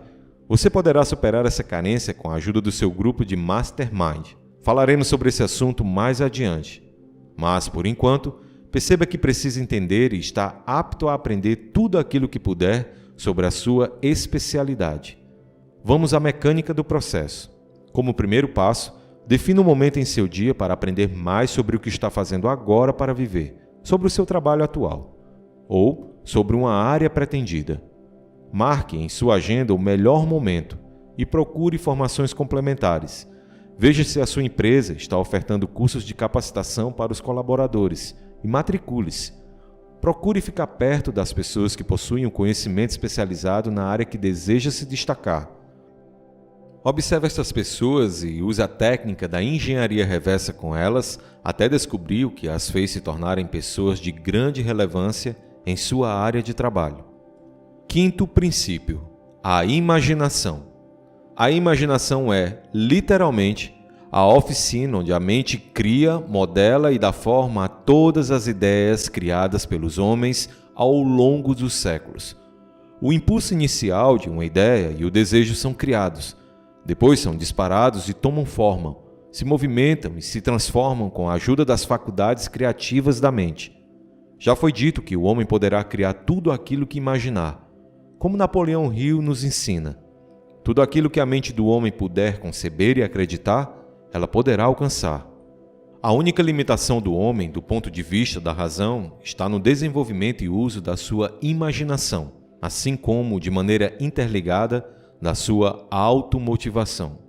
você poderá superar essa carência com a ajuda do seu grupo de Mastermind. Falaremos sobre esse assunto mais adiante. Mas, por enquanto, perceba que precisa entender e estar apto a aprender tudo aquilo que puder sobre a sua especialidade. Vamos à mecânica do processo. Como primeiro passo, defina um momento em seu dia para aprender mais sobre o que está fazendo agora para viver, sobre o seu trabalho atual, ou sobre uma área pretendida. Marque em sua agenda o melhor momento e procure informações complementares. Veja se a sua empresa está ofertando cursos de capacitação para os colaboradores e matricule-se. Procure ficar perto das pessoas que possuem um conhecimento especializado na área que deseja se destacar. Observe essas pessoas e use a técnica da engenharia reversa com elas até descobrir o que as fez se tornarem pessoas de grande relevância em sua área de trabalho. Quinto princípio: a imaginação. A imaginação é, literalmente, a oficina onde a mente cria, modela e dá forma a todas as ideias criadas pelos homens ao longo dos séculos. O impulso inicial de uma ideia e o desejo são criados. Depois são disparados e tomam forma, se movimentam e se transformam com a ajuda das faculdades criativas da mente. Já foi dito que o homem poderá criar tudo aquilo que imaginar. Como Napoleão Hill nos ensina, tudo aquilo que a mente do homem puder conceber e acreditar, ela poderá alcançar. A única limitação do homem, do ponto de vista da razão, está no desenvolvimento e uso da sua imaginação, assim como, de maneira interligada, da sua automotivação.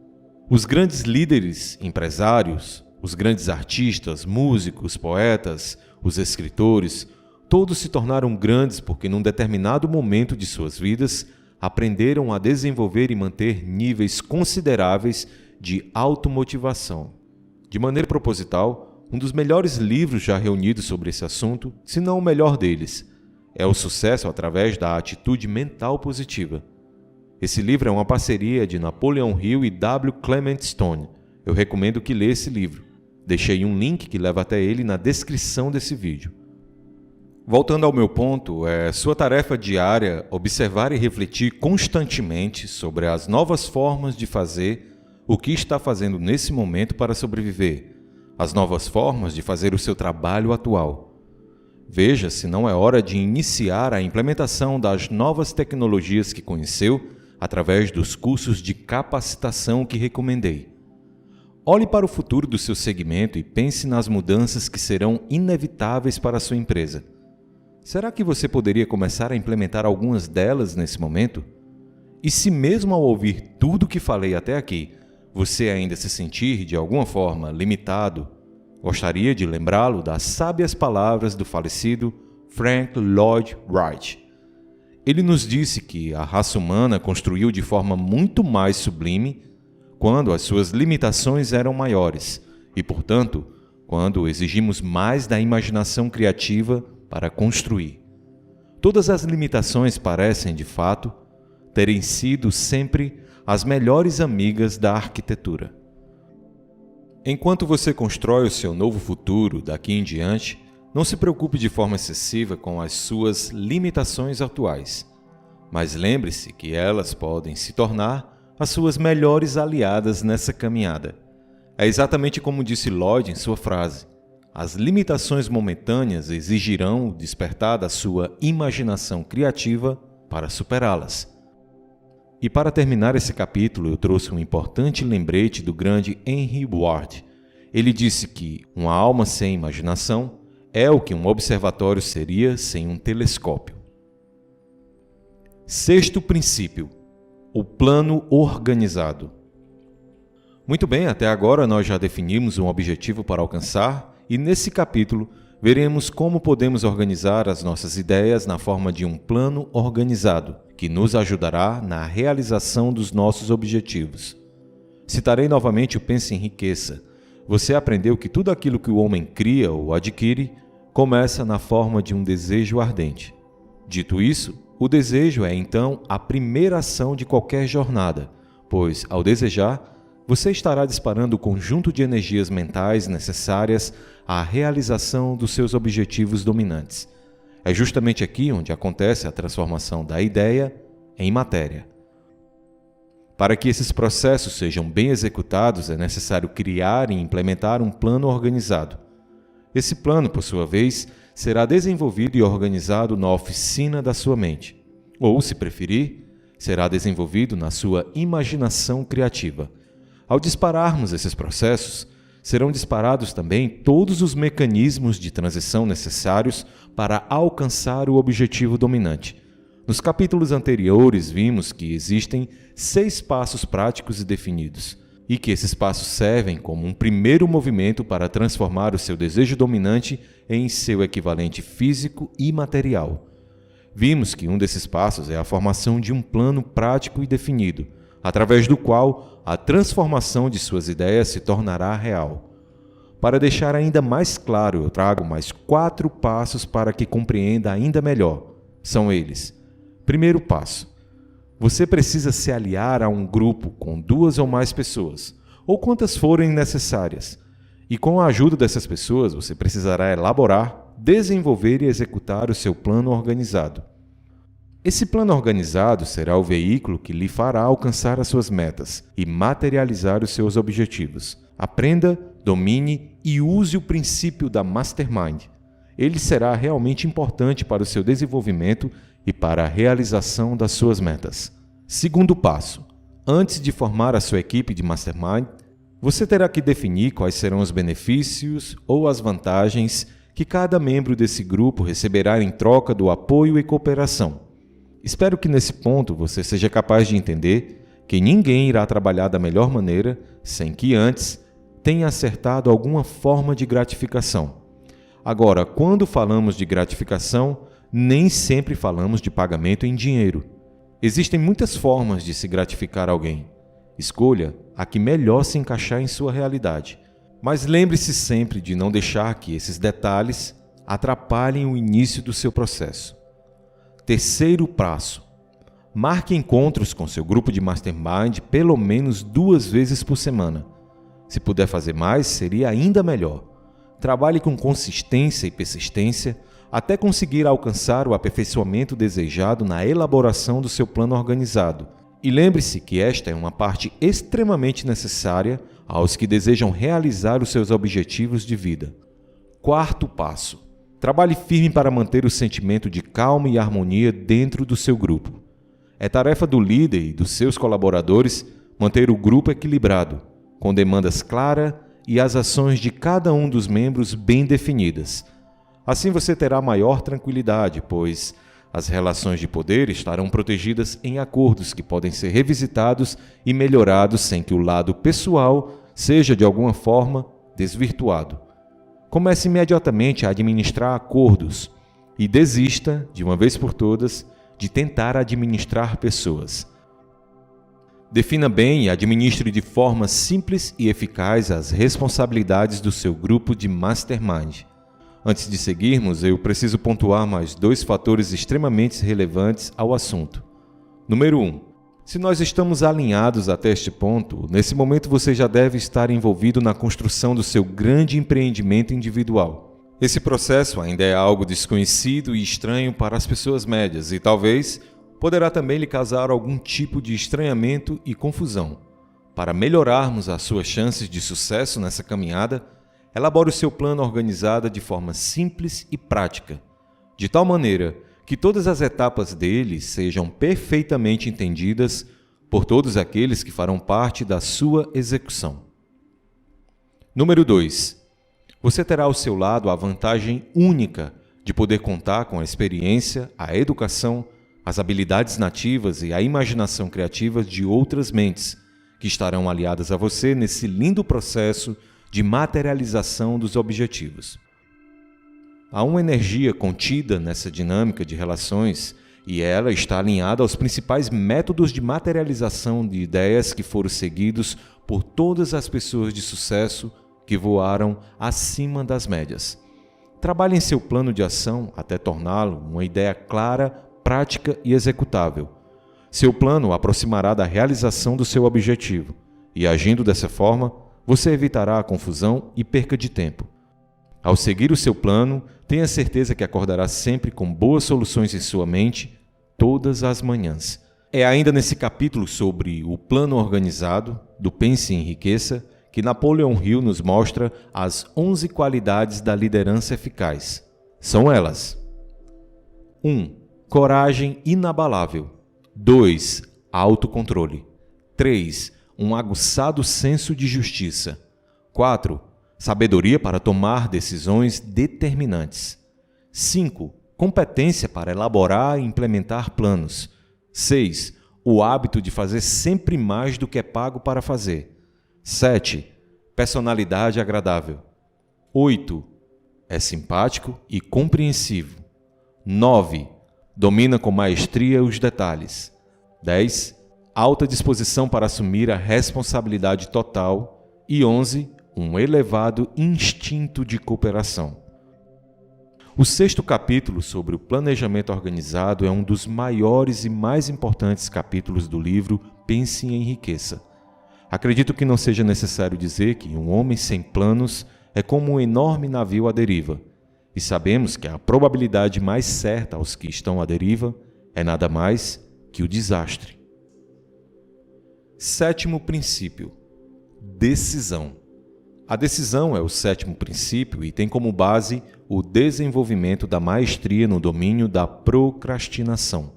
Os grandes líderes, empresários, os grandes artistas, músicos, poetas, os escritores, todos se tornaram grandes porque num determinado momento de suas vidas aprenderam a desenvolver e manter níveis consideráveis de automotivação. De maneira proposital, um dos melhores livros já reunidos sobre esse assunto, se não o melhor deles, é O Sucesso através da Atitude Mental Positiva. Esse livro é uma parceria de Napoleão Hill e W. Clement Stone. Eu recomendo que lê esse livro. Deixei um link que leva até ele na descrição desse vídeo. Voltando ao meu ponto, é sua tarefa diária observar e refletir constantemente sobre as novas formas de fazer o que está fazendo nesse momento para sobreviver, as novas formas de fazer o seu trabalho atual. Veja se não é hora de iniciar a implementação das novas tecnologias que conheceu através dos cursos de capacitação que recomendei. Olhe para o futuro do seu segmento e pense nas mudanças que serão inevitáveis para a sua empresa. Será que você poderia começar a implementar algumas delas nesse momento? E se mesmo ao ouvir tudo o que falei até aqui, você ainda se sentir de alguma forma limitado, gostaria de lembrá-lo das sábias palavras do falecido Frank Lloyd Wright. Ele nos disse que a raça humana construiu de forma muito mais sublime quando as suas limitações eram maiores e, portanto, quando exigimos mais da imaginação criativa para construir. Todas as limitações parecem, de fato, terem sido sempre as melhores amigas da arquitetura. Enquanto você constrói o seu novo futuro daqui em diante, não se preocupe de forma excessiva com as suas limitações atuais, mas lembre-se que elas podem se tornar as suas melhores aliadas nessa caminhada. É exatamente como disse Lloyd em sua frase: as limitações momentâneas exigirão o despertar da sua imaginação criativa para superá-las. E para terminar esse capítulo, eu trouxe um importante lembrete do grande Henry Ward. Ele disse que uma alma sem imaginação é o que um observatório seria sem um telescópio. Sexto princípio: o plano organizado. Muito bem, até agora nós já definimos um objetivo para alcançar e nesse capítulo veremos como podemos organizar as nossas ideias na forma de um plano organizado, que nos ajudará na realização dos nossos objetivos. Citarei novamente o Pense em Riqueza. Você aprendeu que tudo aquilo que o homem cria ou adquire começa na forma de um desejo ardente. Dito isso, o desejo é então a primeira ação de qualquer jornada, pois, ao desejar, você estará disparando o conjunto de energias mentais necessárias à realização dos seus objetivos dominantes. É justamente aqui onde acontece a transformação da ideia em matéria. Para que esses processos sejam bem executados, é necessário criar e implementar um plano organizado. Esse plano, por sua vez, será desenvolvido e organizado na oficina da sua mente, ou, se preferir, será desenvolvido na sua imaginação criativa. Ao dispararmos esses processos, serão disparados também todos os mecanismos de transição necessários para alcançar o objetivo dominante. Nos capítulos anteriores, vimos que existem 6 passos práticos e definidos, e que esses passos servem como um primeiro movimento para transformar o seu desejo dominante em seu equivalente físico e material. Vimos que um desses passos é a formação de um plano prático e definido, através do qual a transformação de suas ideias se tornará real. Para deixar ainda mais claro, eu trago mais 4 passos para que compreenda ainda melhor. São eles: primeiro passo: você precisa se aliar a um grupo com 2 ou mais pessoas, ou quantas forem necessárias. E com a ajuda dessas pessoas, você precisará elaborar, desenvolver e executar o seu plano organizado. Esse plano organizado será o veículo que lhe fará alcançar as suas metas e materializar os seus objetivos. Aprenda, domine e use o princípio da Mastermind. Ele será realmente importante para o seu desenvolvimento e para a realização das suas metas. Segundo passo: antes de formar a sua equipe de Mastermind, você terá que definir quais serão os benefícios ou as vantagens que cada membro desse grupo receberá em troca do apoio e cooperação. Espero que nesse ponto você seja capaz de entender que ninguém irá trabalhar da melhor maneira sem que antes tenha acertado alguma forma de gratificação. Agora, quando falamos de gratificação, nem sempre falamos de pagamento em dinheiro. Existem muitas formas de se gratificar alguém. Escolha a que melhor se encaixar em sua realidade. Mas lembre-se sempre de não deixar que esses detalhes atrapalhem o início do seu processo. Terceiro passo: marque encontros com seu grupo de Mastermind pelo menos 2 vezes por semana. Se puder fazer mais, seria ainda melhor. Trabalhe com consistência e persistência até conseguir alcançar o aperfeiçoamento desejado na elaboração do seu plano organizado. E lembre-se que esta é uma parte extremamente necessária aos que desejam realizar os seus objetivos de vida. Quarto passo: trabalhe firme para manter o sentimento de calma e harmonia dentro do seu grupo. É tarefa do líder e dos seus colaboradores manter o grupo equilibrado, com demandas claras e as ações de cada um dos membros bem definidas. Assim você terá maior tranquilidade, pois as relações de poder estarão protegidas em acordos que podem ser revisitados e melhorados sem que o lado pessoal seja de alguma forma desvirtuado. Comece imediatamente a administrar acordos e desista, de uma vez por todas, de tentar administrar pessoas. Defina bem e administre de forma simples e eficaz as responsabilidades do seu grupo de Mastermind. Antes de seguirmos, eu preciso pontuar mais 2 fatores extremamente relevantes ao assunto. Número 1. Se nós estamos alinhados até este ponto, nesse momento você já deve estar envolvido na construção do seu grande empreendimento individual. Esse processo ainda é algo desconhecido e estranho para as pessoas médias e talvez poderá também lhe causar algum tipo de estranhamento e confusão. Para melhorarmos as suas chances de sucesso nessa caminhada, elabore o seu plano organizado de forma simples e prática, de tal maneira que todas as etapas dele sejam perfeitamente entendidas por todos aqueles que farão parte da sua execução. Número 2. Você terá ao seu lado a vantagem única de poder contar com a experiência, a educação, as habilidades nativas e a imaginação criativa de outras mentes que estarão aliadas a você nesse lindo processo de materialização dos objetivos. Há uma energia contida nessa dinâmica de relações e ela está alinhada aos principais métodos de materialização de ideias que foram seguidos por todas as pessoas de sucesso que voaram acima das médias. Trabalhe em seu plano de ação até torná-lo uma ideia clara, prática e executável. Seu plano o aproximará da realização do seu objetivo. E agindo dessa forma, você evitará a confusão e perca de tempo. Ao seguir o seu plano, tenha certeza que acordará sempre com boas soluções em sua mente, todas as manhãs. É ainda nesse capítulo sobre o plano organizado, do Pense e Enriqueça, que Napoleon Hill nos mostra as 11 qualidades da liderança eficaz. São elas: 1. Coragem inabalável. 2. Autocontrole. 3. Um aguçado senso de justiça. 4. Sabedoria para tomar decisões determinantes. 5. Competência para elaborar e implementar planos. 6. O hábito de fazer sempre mais do que é pago para fazer. 7. Personalidade agradável. 8. É simpático e compreensivo. 9. Domina com maestria os detalhes. 10. Alta disposição para assumir a responsabilidade total. E 11. Um elevado instinto de cooperação. O 6º capítulo sobre o planejamento organizado é um dos maiores e mais importantes capítulos do livro Pense e Enriqueça. Acredito que não seja necessário dizer que um homem sem planos é como um enorme navio à deriva, e sabemos que a probabilidade mais certa aos que estão à deriva é nada mais que o desastre. 7º princípio: decisão. A decisão é o 7º princípio e tem como base o desenvolvimento da maestria no domínio da procrastinação.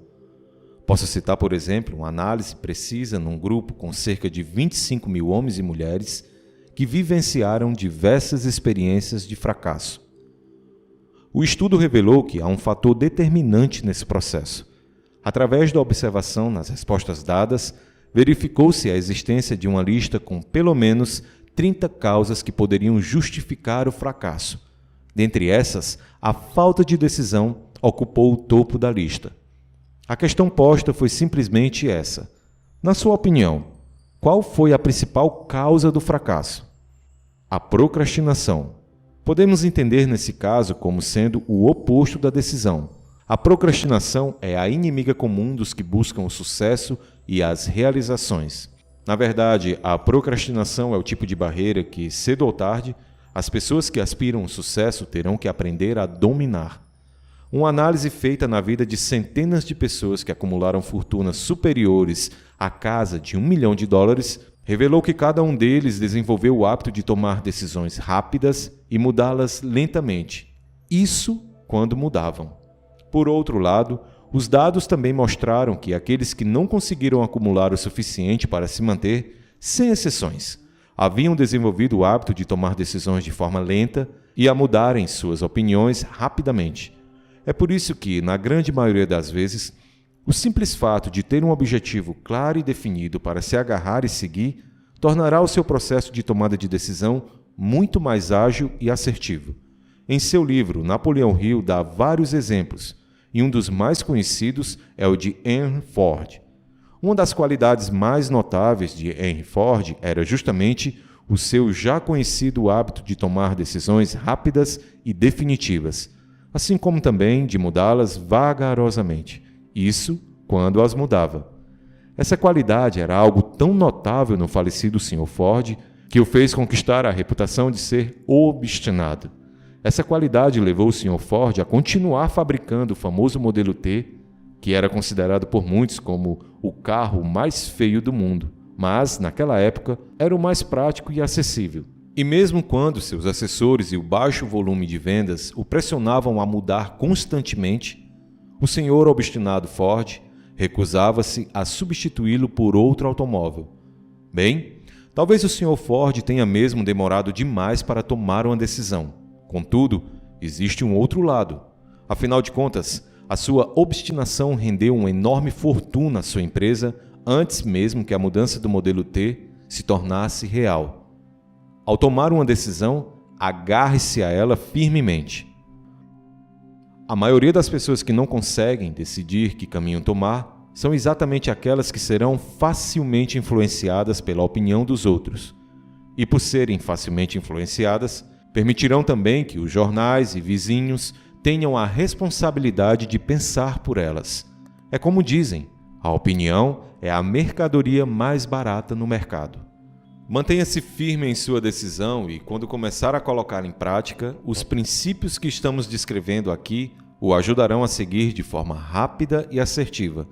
Posso citar, por exemplo, uma análise precisa num grupo com cerca de 25 mil homens e mulheres que vivenciaram diversas experiências de fracasso. O estudo revelou que há um fator determinante nesse processo. Através da observação nas respostas dadas, verificou-se a existência de uma lista com pelo menos 30 causas que poderiam justificar o fracasso. Dentre essas, a falta de decisão ocupou o topo da lista. A questão posta foi simplesmente essa: na sua opinião, qual foi a principal causa do fracasso? A procrastinação. Podemos entender nesse caso como sendo o oposto da decisão. A procrastinação é a inimiga comum dos que buscam o sucesso e as realizações. Na verdade, a procrastinação é o tipo de barreira que, cedo ou tarde, as pessoas que aspiram ao sucesso terão que aprender a dominar. Uma análise feita na vida de centenas de pessoas que acumularam fortunas superiores à casa de $1 milhão revelou que cada um deles desenvolveu o hábito de tomar decisões rápidas e mudá-las lentamente. Isso quando mudavam. Por outro lado, os dados também mostraram que aqueles que não conseguiram acumular o suficiente para se manter, sem exceções, haviam desenvolvido o hábito de tomar decisões de forma lenta e a mudarem suas opiniões rapidamente. É por isso que, na grande maioria das vezes, o simples fato de ter um objetivo claro e definido para se agarrar e seguir tornará o seu processo de tomada de decisão muito mais ágil e assertivo. Em seu livro, Napoleon Hill dá vários exemplos, e um dos mais conhecidos é o de Henry Ford. Uma das qualidades mais notáveis de Henry Ford era justamente o seu já conhecido hábito de tomar decisões rápidas e definitivas, assim como também de mudá-las vagarosamente. Isso quando as mudava. Essa qualidade era algo tão notável no falecido Sr. Ford que o fez conquistar a reputação de ser obstinado. Essa qualidade levou o Sr. Ford a continuar fabricando o famoso modelo T, que era considerado por muitos como o carro mais feio do mundo, mas, naquela época, era o mais prático e acessível. E mesmo quando seus assessores e o baixo volume de vendas o pressionavam a mudar constantemente, o senhor obstinado Ford recusava-se a substituí-lo por outro automóvel. Bem, talvez o Sr. Ford tenha mesmo demorado demais para tomar uma decisão. Contudo, existe um outro lado. Afinal de contas, a sua obstinação rendeu uma enorme fortuna à sua empresa antes mesmo que a mudança do modelo T se tornasse real. Ao tomar uma decisão, agarre-se a ela firmemente. A maioria das pessoas que não conseguem decidir que caminho tomar são exatamente aquelas que serão facilmente influenciadas pela opinião dos outros. E por serem facilmente influenciadas, permitirão também que os jornais e vizinhos tenham a responsabilidade de pensar por elas. É como dizem, a opinião é a mercadoria mais barata no mercado. Mantenha-se firme em sua decisão e, quando começar a colocar em prática, os princípios que estamos descrevendo aqui o ajudarão a seguir de forma rápida e assertiva.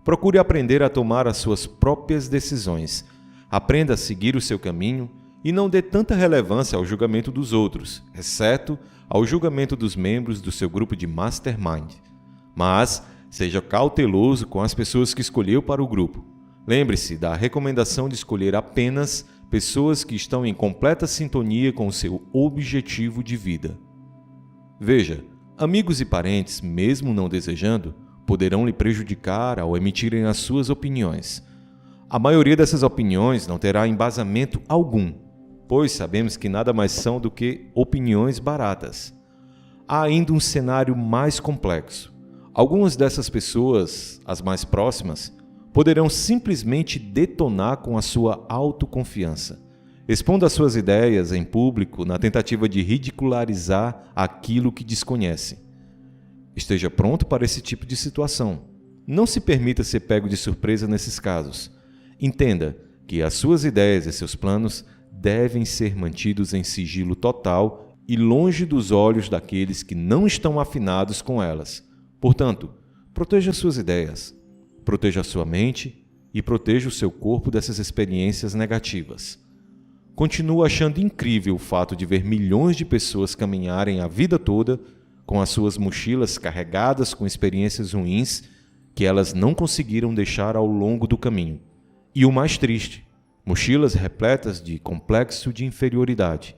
Procure aprender a tomar as suas próprias decisões. Aprenda a seguir o seu caminho e não dê tanta relevância ao julgamento dos outros, exceto ao julgamento dos membros do seu grupo de mastermind. Mas seja cauteloso com as pessoas que escolheu para o grupo. Lembre-se da recomendação de escolher apenas pessoas que estão em completa sintonia com o seu objetivo de vida. Veja, amigos e parentes, mesmo não desejando, poderão lhe prejudicar ao emitirem as suas opiniões. A maioria dessas opiniões não terá embasamento algum, pois sabemos que nada mais são do que opiniões baratas. Há ainda um cenário mais complexo. Algumas dessas pessoas, as mais próximas, poderão simplesmente detonar com a sua autoconfiança, expondo as suas ideias em público na tentativa de ridicularizar aquilo que desconhecem. Esteja pronto para esse tipo de situação. Não se permita ser pego de surpresa nesses casos. Entenda que as suas ideias e seus planos devem ser mantidos em sigilo total e longe dos olhos daqueles que não estão afinados com elas. Portanto, proteja suas ideias, proteja a sua mente e proteja o seu corpo dessas experiências negativas. Continuo achando incrível o fato de ver milhões de pessoas caminharem a vida toda com as suas mochilas carregadas com experiências ruins que elas não conseguiram deixar ao longo do caminho. E o mais triste, mochilas repletas de complexo de inferioridade.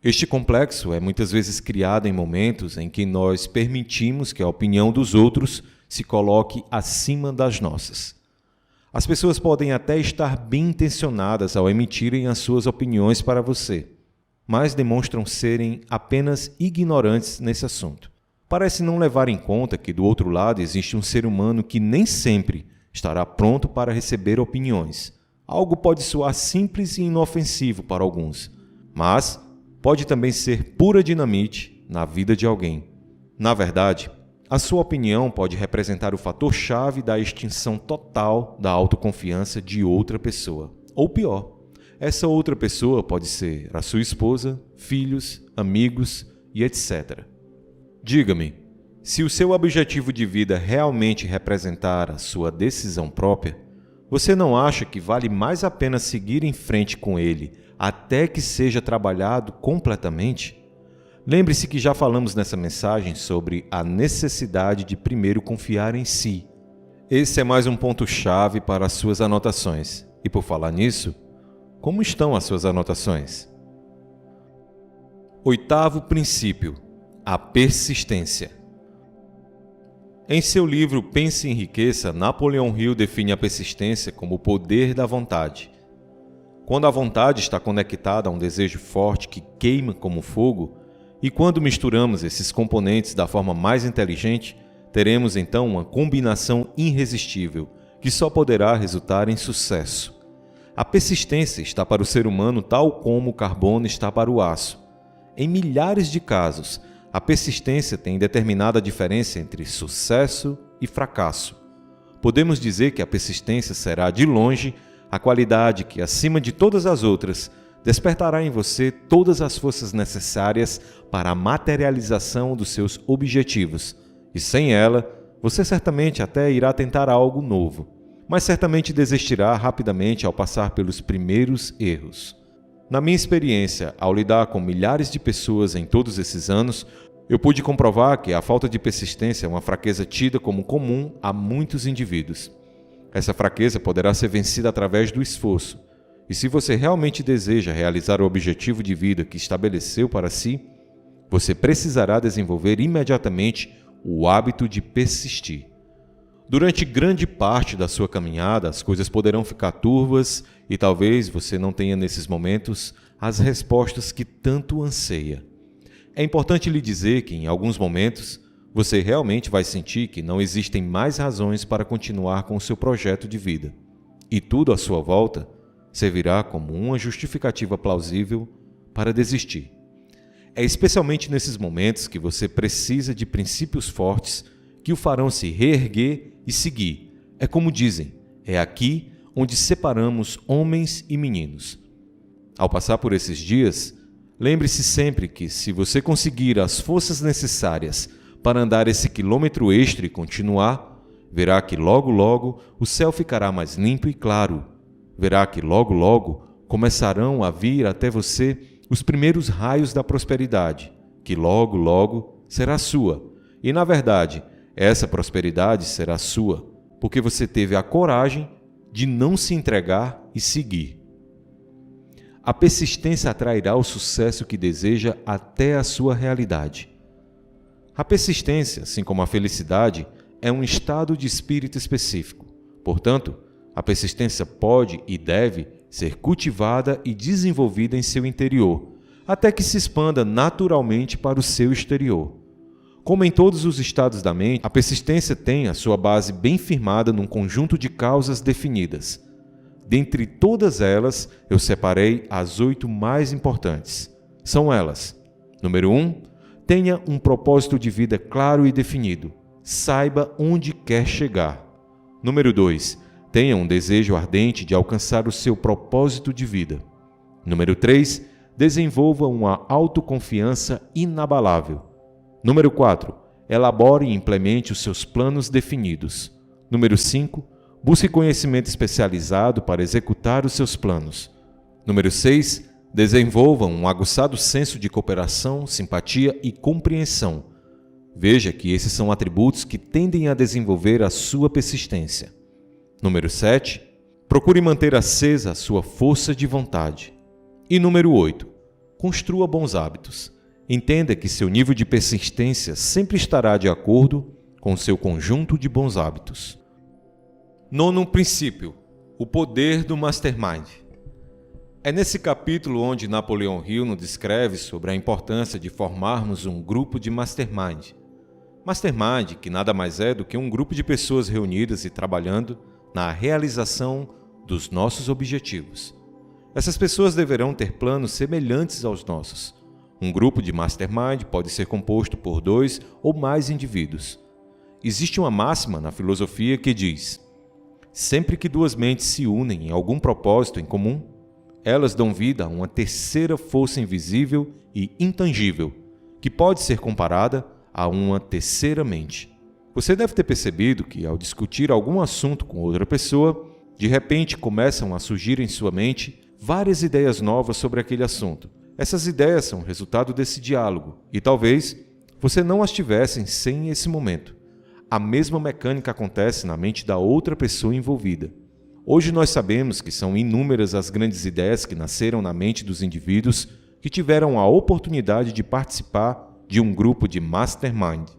Este complexo é muitas vezes criado em momentos em que nós permitimos que a opinião dos outros se coloque acima das nossas. As pessoas podem até estar bem intencionadas ao emitirem as suas opiniões para você, mas demonstram serem apenas ignorantes nesse assunto. Parece não levar em conta que do outro lado existe um ser humano que nem sempre estará pronto para receber opiniões. Algo pode soar simples e inofensivo para alguns, mas pode também ser pura dinamite na vida de alguém. Na verdade, a sua opinião pode representar o fator-chave da extinção total da autoconfiança de outra pessoa. Ou pior, essa outra pessoa pode ser a sua esposa, filhos, amigos e etc. Diga-me, se o seu objetivo de vida realmente representar a sua decisão própria, você não acha que vale mais a pena seguir em frente com ele até que seja trabalhado completamente? Lembre-se que já falamos nessa mensagem sobre a necessidade de primeiro confiar em si. Esse é mais um ponto-chave para as suas anotações. E por falar nisso, como estão as suas anotações? 8º princípio: a persistência. Em seu livro Pense em Riqueza, Napoleão Hill define a persistência como o poder da vontade. Quando a vontade está conectada a um desejo forte que queima como fogo, e quando misturamos esses componentes da forma mais inteligente, teremos então uma combinação irresistível, que só poderá resultar em sucesso. A persistência está para o ser humano tal como o carbono está para o aço. Em milhares de casos, a persistência tem determinada diferença entre sucesso e fracasso. Podemos dizer que a persistência será, de longe, a qualidade que, acima de todas as outras, despertará em você todas as forças necessárias para a materialização dos seus objetivos. E sem ela, você certamente até irá tentar algo novo, mas certamente desistirá rapidamente ao passar pelos primeiros erros. Na minha experiência, ao lidar com milhares de pessoas em todos esses anos, eu pude comprovar que a falta de persistência é uma fraqueza tida como comum a muitos indivíduos. Essa fraqueza poderá ser vencida através do esforço. E se você realmente deseja realizar o objetivo de vida que estabeleceu para si, você precisará desenvolver imediatamente o hábito de persistir. Durante grande parte da sua caminhada, as coisas poderão ficar turvas e talvez você não tenha nesses momentos as respostas que tanto anseia. É importante lhe dizer que, em alguns momentos, você realmente vai sentir que não existem mais razões para continuar com o seu projeto de vida. E tudo à sua volta servirá como uma justificativa plausível para desistir. É especialmente nesses momentos que você precisa de princípios fortes que o farão se reerguer e seguir. É como dizem, é aqui onde separamos homens e meninos. Ao passar por esses dias, lembre-se sempre que, se você conseguir as forças necessárias para andar esse quilômetro extra e continuar, verá que logo logo o céu ficará mais limpo e claro. Verá que logo logo começarão a vir até você os primeiros raios da prosperidade, que logo logo será sua. E na verdade, essa prosperidade será sua, porque você teve a coragem de não se entregar e seguir. A persistência atrairá o sucesso que deseja até a sua realidade. A persistência, assim como a felicidade, é um estado de espírito específico. Portanto, a persistência pode e deve ser cultivada e desenvolvida em seu interior, até que se expanda naturalmente para o seu exterior. Como em todos os estados da mente, a persistência tem a sua base bem firmada num conjunto de causas definidas. Dentre todas elas, eu separei as 8 mais importantes. São elas: número 1, tenha um propósito de vida claro e definido. Saiba onde quer chegar. Número 2, tenha um desejo ardente de alcançar o seu propósito de vida. Número 3, desenvolva uma autoconfiança inabalável. Número 4, elabore e implemente os seus planos definidos. Número 5, busque conhecimento especializado para executar os seus planos. Número 6, desenvolva um aguçado senso de cooperação, simpatia e compreensão. Veja que esses são atributos que tendem a desenvolver a sua persistência. Número 7, procure manter acesa a sua força de vontade. E número 8, construa bons hábitos. Entenda que seu nível de persistência sempre estará de acordo com o seu conjunto de bons hábitos. 9º princípio: o poder do Mastermind. É nesse capítulo onde Napoleon Hill nos descreve sobre a importância de formarmos um grupo de Mastermind. Mastermind, que nada mais é do que um grupo de pessoas reunidas e trabalhando na realização dos nossos objetivos. Essas pessoas deverão ter planos semelhantes aos nossos. Um grupo de Mastermind pode ser composto por 2 ou mais indivíduos. Existe uma máxima na filosofia que diz: sempre que 2 mentes se unem em algum propósito em comum, elas dão vida a uma terceira força invisível e intangível, que pode ser comparada a uma terceira mente. Você deve ter percebido que, ao discutir algum assunto com outra pessoa, de repente começam a surgir em sua mente várias ideias novas sobre aquele assunto. Essas ideias são resultado desse diálogo, e talvez você não as tivesse sem esse momento. A mesma mecânica acontece na mente da outra pessoa envolvida. Hoje nós sabemos que são inúmeras as grandes ideias que nasceram na mente dos indivíduos que tiveram a oportunidade de participar de um grupo de Mastermind.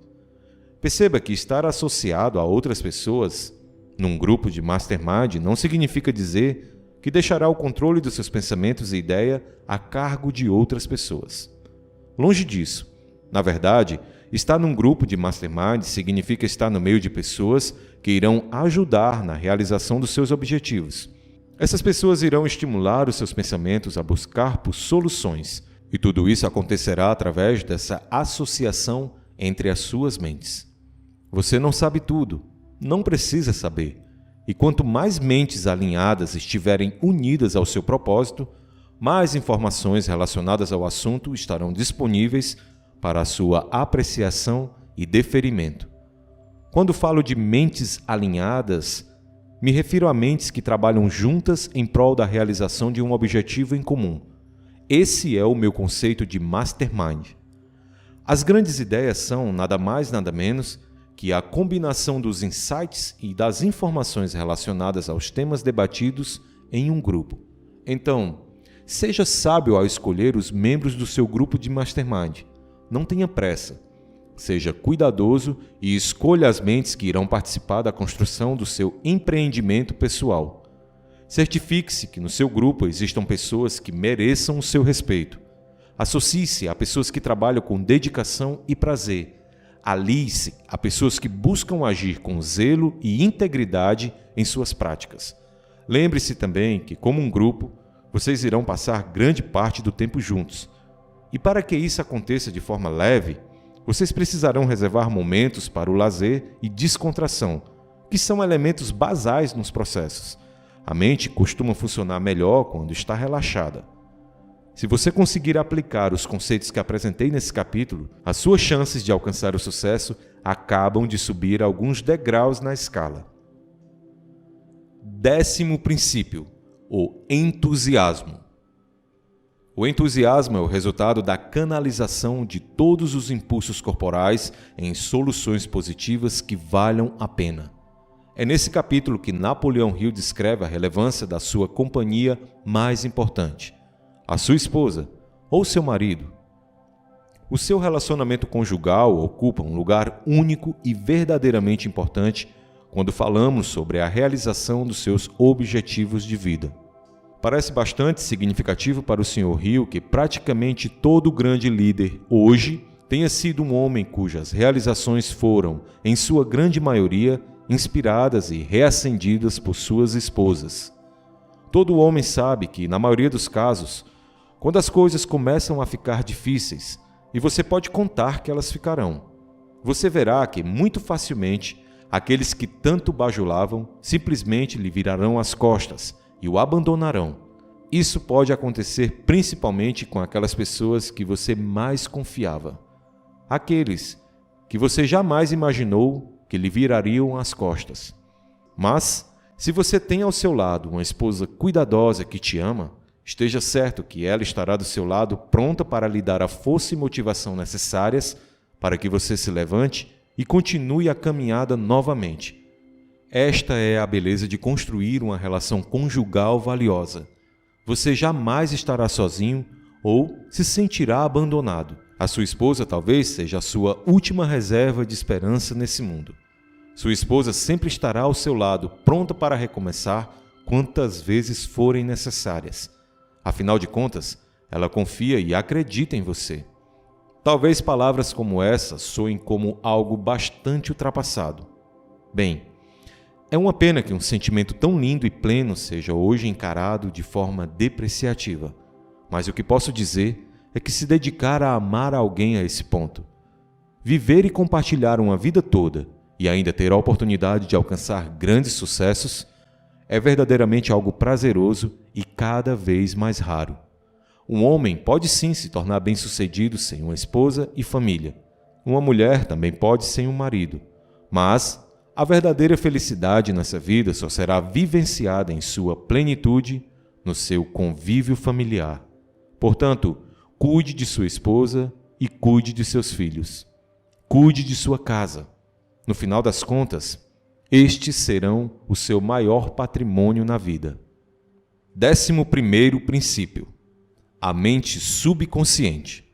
Perceba que estar associado a outras pessoas num grupo de Mastermind não significa dizer que deixará o controle dos seus pensamentos e ideias a cargo de outras pessoas. Longe disso. Na verdade, estar num grupo de Mastermind significa estar no meio de pessoas que irão ajudar na realização dos seus objetivos. Essas pessoas irão estimular os seus pensamentos a buscar por soluções, e tudo isso acontecerá através dessa associação entre as suas mentes. Você não sabe tudo, não precisa saber. E quanto mais mentes alinhadas estiverem unidas ao seu propósito, mais informações relacionadas ao assunto estarão disponíveis para a sua apreciação e deferimento. Quando falo de mentes alinhadas, me refiro a mentes que trabalham juntas em prol da realização de um objetivo em comum. Esse é o meu conceito de Mastermind. As grandes ideias são, nada mais nada menos, que a combinação dos insights e das informações relacionadas aos temas debatidos em um grupo. Então, seja sábio ao escolher os membros do seu grupo de Mastermind. Não tenha pressa. Seja cuidadoso e escolha as mentes que irão participar da construção do seu empreendimento pessoal. Certifique-se que no seu grupo existam pessoas que mereçam o seu respeito. Associe-se a pessoas que trabalham com dedicação e prazer. Alie-se a pessoas que buscam agir com zelo e integridade em suas práticas. Lembre-se também que, como um grupo, vocês irão passar grande parte do tempo juntos. E para que isso aconteça de forma leve, vocês precisarão reservar momentos para o lazer e descontração, que são elementos basais nos processos. A mente costuma funcionar melhor quando está relaxada. Se você conseguir aplicar os conceitos que apresentei nesse capítulo, as suas chances de alcançar o sucesso acabam de subir alguns degraus na escala. 10º princípio: o entusiasmo. O entusiasmo é o resultado da canalização de todos os impulsos corporais em soluções positivas que valham a pena. É nesse capítulo que Napoleão Hill descreve a relevância da sua companhia mais importante, a sua esposa ou seu marido. O seu relacionamento conjugal ocupa um lugar único e verdadeiramente importante quando falamos sobre a realização dos seus objetivos de vida. Parece bastante significativo para o Sr. Hill que praticamente todo grande líder hoje tenha sido um homem cujas realizações foram, em sua grande maioria, inspiradas e reacendidas por suas esposas. Todo homem sabe que, na maioria dos casos, quando as coisas começam a ficar difíceis, e você pode contar que elas ficarão, você verá que, muito facilmente, aqueles que tanto bajulavam simplesmente lhe virarão as costas e o abandonarão. Isso pode acontecer principalmente com aquelas pessoas que você mais confiava. Aqueles que você jamais imaginou que lhe virariam as costas. Mas, se você tem ao seu lado uma esposa cuidadosa que te ama, esteja certo que ela estará do seu lado pronta para lhe dar a força e motivação necessárias para que você se levante e continue a caminhada novamente. Esta é a beleza de construir uma relação conjugal valiosa. Você jamais estará sozinho ou se sentirá abandonado. A sua esposa talvez seja a sua última reserva de esperança nesse mundo. Sua esposa sempre estará ao seu lado, pronta para recomeçar quantas vezes forem necessárias. Afinal de contas, ela confia e acredita em você. Talvez palavras como essa soem como algo bastante ultrapassado. Bem, é uma pena que um sentimento tão lindo e pleno seja hoje encarado de forma depreciativa. Mas o que posso dizer é que se dedicar a amar alguém a esse ponto, viver e compartilhar uma vida toda e ainda ter a oportunidade de alcançar grandes sucessos, é verdadeiramente algo prazeroso e cada vez mais raro. Um homem pode sim se tornar bem-sucedido sem uma esposa e família. Uma mulher também pode sem um marido. Mas a verdadeira felicidade nessa vida só será vivenciada em sua plenitude no seu convívio familiar. Portanto, cuide de sua esposa e cuide de seus filhos. Cuide de sua casa. No final das contas, estes serão o seu maior patrimônio na vida. 11º princípio: a mente subconsciente.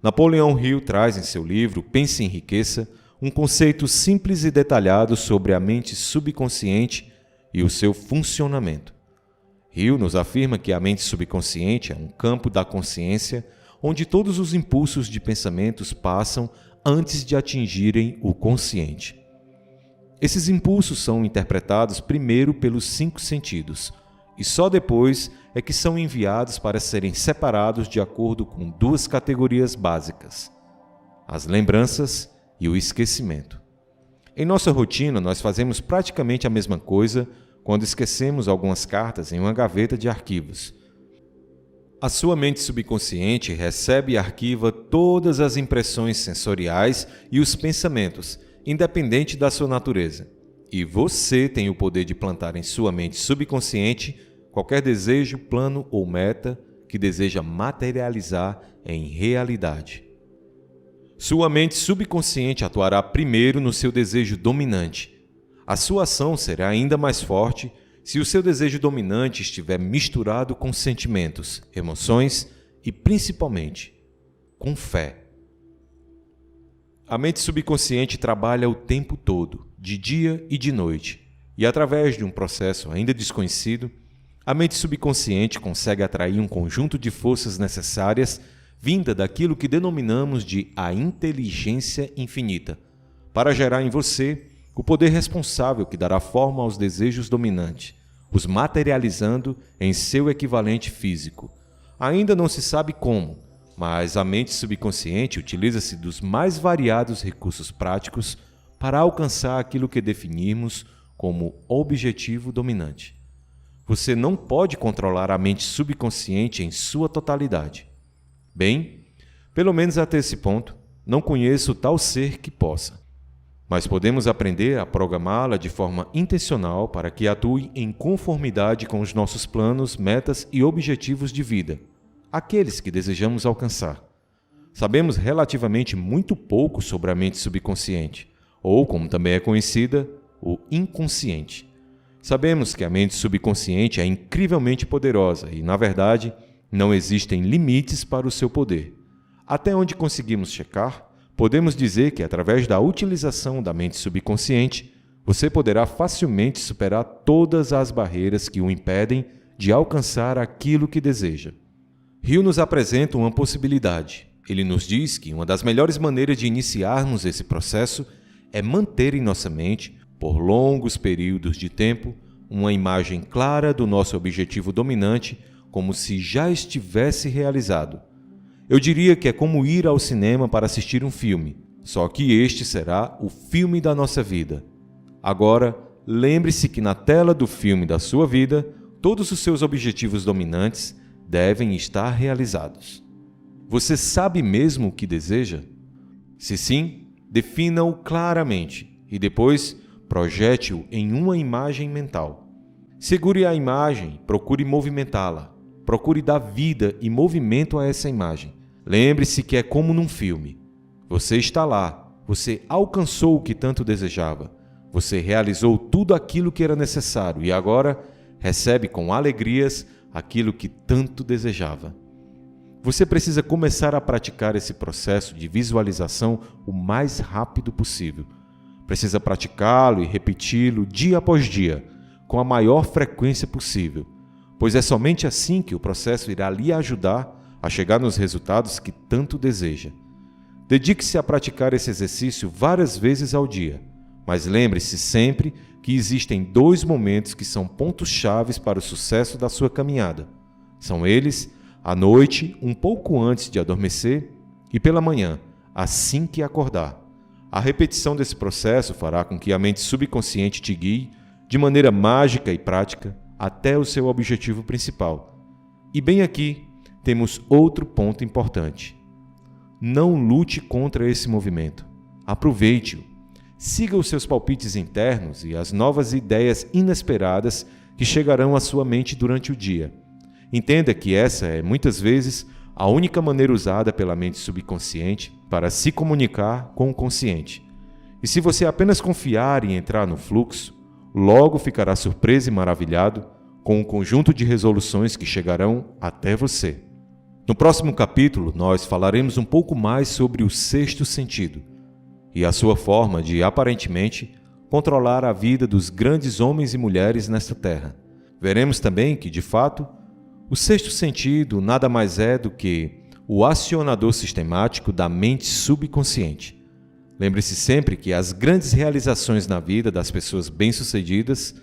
Napoleão Hill traz em seu livro Pense e Enriqueça um conceito simples e detalhado sobre a mente subconsciente e o seu funcionamento. Hill nos afirma que a mente subconsciente é um campo da consciência onde todos os impulsos de pensamentos passam antes de atingirem o consciente. Esses impulsos são interpretados primeiro pelos 5 sentidos e só depois é que são enviados para serem separados de acordo com 2 categorias básicas: as lembranças e o esquecimento. Em nossa rotina, nós fazemos praticamente a mesma coisa quando esquecemos algumas cartas em uma gaveta de arquivos. A sua mente subconsciente recebe e arquiva todas as impressões sensoriais e os pensamentos, independente da sua natureza. E você tem o poder de plantar em sua mente subconsciente qualquer desejo, plano ou meta que deseja materializar em realidade. Sua mente subconsciente atuará primeiro no seu desejo dominante. A sua ação será ainda mais forte se o seu desejo dominante estiver misturado com sentimentos, emoções e, principalmente, com fé. A mente subconsciente trabalha o tempo todo, de dia e de noite, e através de um processo ainda desconhecido, a mente subconsciente consegue atrair um conjunto de forças necessárias vinda daquilo que denominamos de a inteligência infinita, para gerar em você o poder responsável que dará forma aos desejos dominantes, os materializando em seu equivalente físico. Ainda não se sabe como, mas a mente subconsciente utiliza-se dos mais variados recursos práticos para alcançar aquilo que definimos como objetivo dominante. Você não pode controlar a mente subconsciente em sua totalidade. Bem, pelo menos até esse ponto, não conheço tal ser que possa. Mas podemos aprender a programá-la de forma intencional para que atue em conformidade com os nossos planos, metas e objetivos de vida, aqueles que desejamos alcançar. Sabemos relativamente muito pouco sobre a mente subconsciente, ou, como também é conhecida, o inconsciente. Sabemos que a mente subconsciente é incrivelmente poderosa e, na verdade, não existem limites para o seu poder. Até onde conseguimos checar, podemos dizer que, através da utilização da mente subconsciente, você poderá facilmente superar todas as barreiras que o impedem de alcançar aquilo que deseja. Hill nos apresenta uma possibilidade. Ele nos diz que uma das melhores maneiras de iniciarmos esse processo é manter em nossa mente, por longos períodos de tempo, uma imagem clara do nosso objetivo dominante, como se já estivesse realizado. Eu diria que é como ir ao cinema para assistir um filme, só que este será o filme da nossa vida. Agora, lembre-se que na tela do filme da sua vida, todos os seus objetivos dominantes devem estar realizados. Você sabe mesmo o que deseja? Se sim, defina-o claramente e depois projete-o em uma imagem mental. Segure a imagem, procure movimentá-la. Procure dar vida e movimento a essa imagem. Lembre-se que é como num filme. Você está lá, você alcançou o que tanto desejava. Você realizou tudo aquilo que era necessário e agora recebe com alegrias aquilo que tanto desejava. Você precisa começar a praticar esse processo de visualização o mais rápido possível. Precisa praticá-lo e repeti-lo dia após dia, com a maior frequência possível, pois é somente assim que o processo irá lhe ajudar a chegar nos resultados que tanto deseja. Dedique-se a praticar esse exercício várias vezes ao dia, mas lembre-se sempre que existem 2 momentos que são pontos chaves para o sucesso da sua caminhada. São eles: à noite, um pouco antes de adormecer, e pela manhã, assim que acordar. A repetição desse processo fará com que a mente subconsciente te guie, de maneira mágica e prática, até o seu objetivo principal. E bem aqui, temos outro ponto importante. Não lute contra esse movimento. Aproveite-o. Siga os seus palpites internos e as novas ideias inesperadas que chegarão à sua mente durante o dia. Entenda que essa é, muitas vezes, a única maneira usada pela mente subconsciente para se comunicar com o consciente. E se você apenas confiar e entrar no fluxo, logo ficará surpreso e maravilhado com o conjunto de resoluções que chegarão até você. No próximo capítulo, nós falaremos um pouco mais sobre o sexto sentido e a sua forma de, aparentemente, controlar a vida dos grandes homens e mulheres nesta terra. Veremos também que, de fato, o sexto sentido nada mais é do que o acionador sistemático da mente subconsciente. Lembre-se sempre que as grandes realizações na vida das pessoas bem-sucedidas,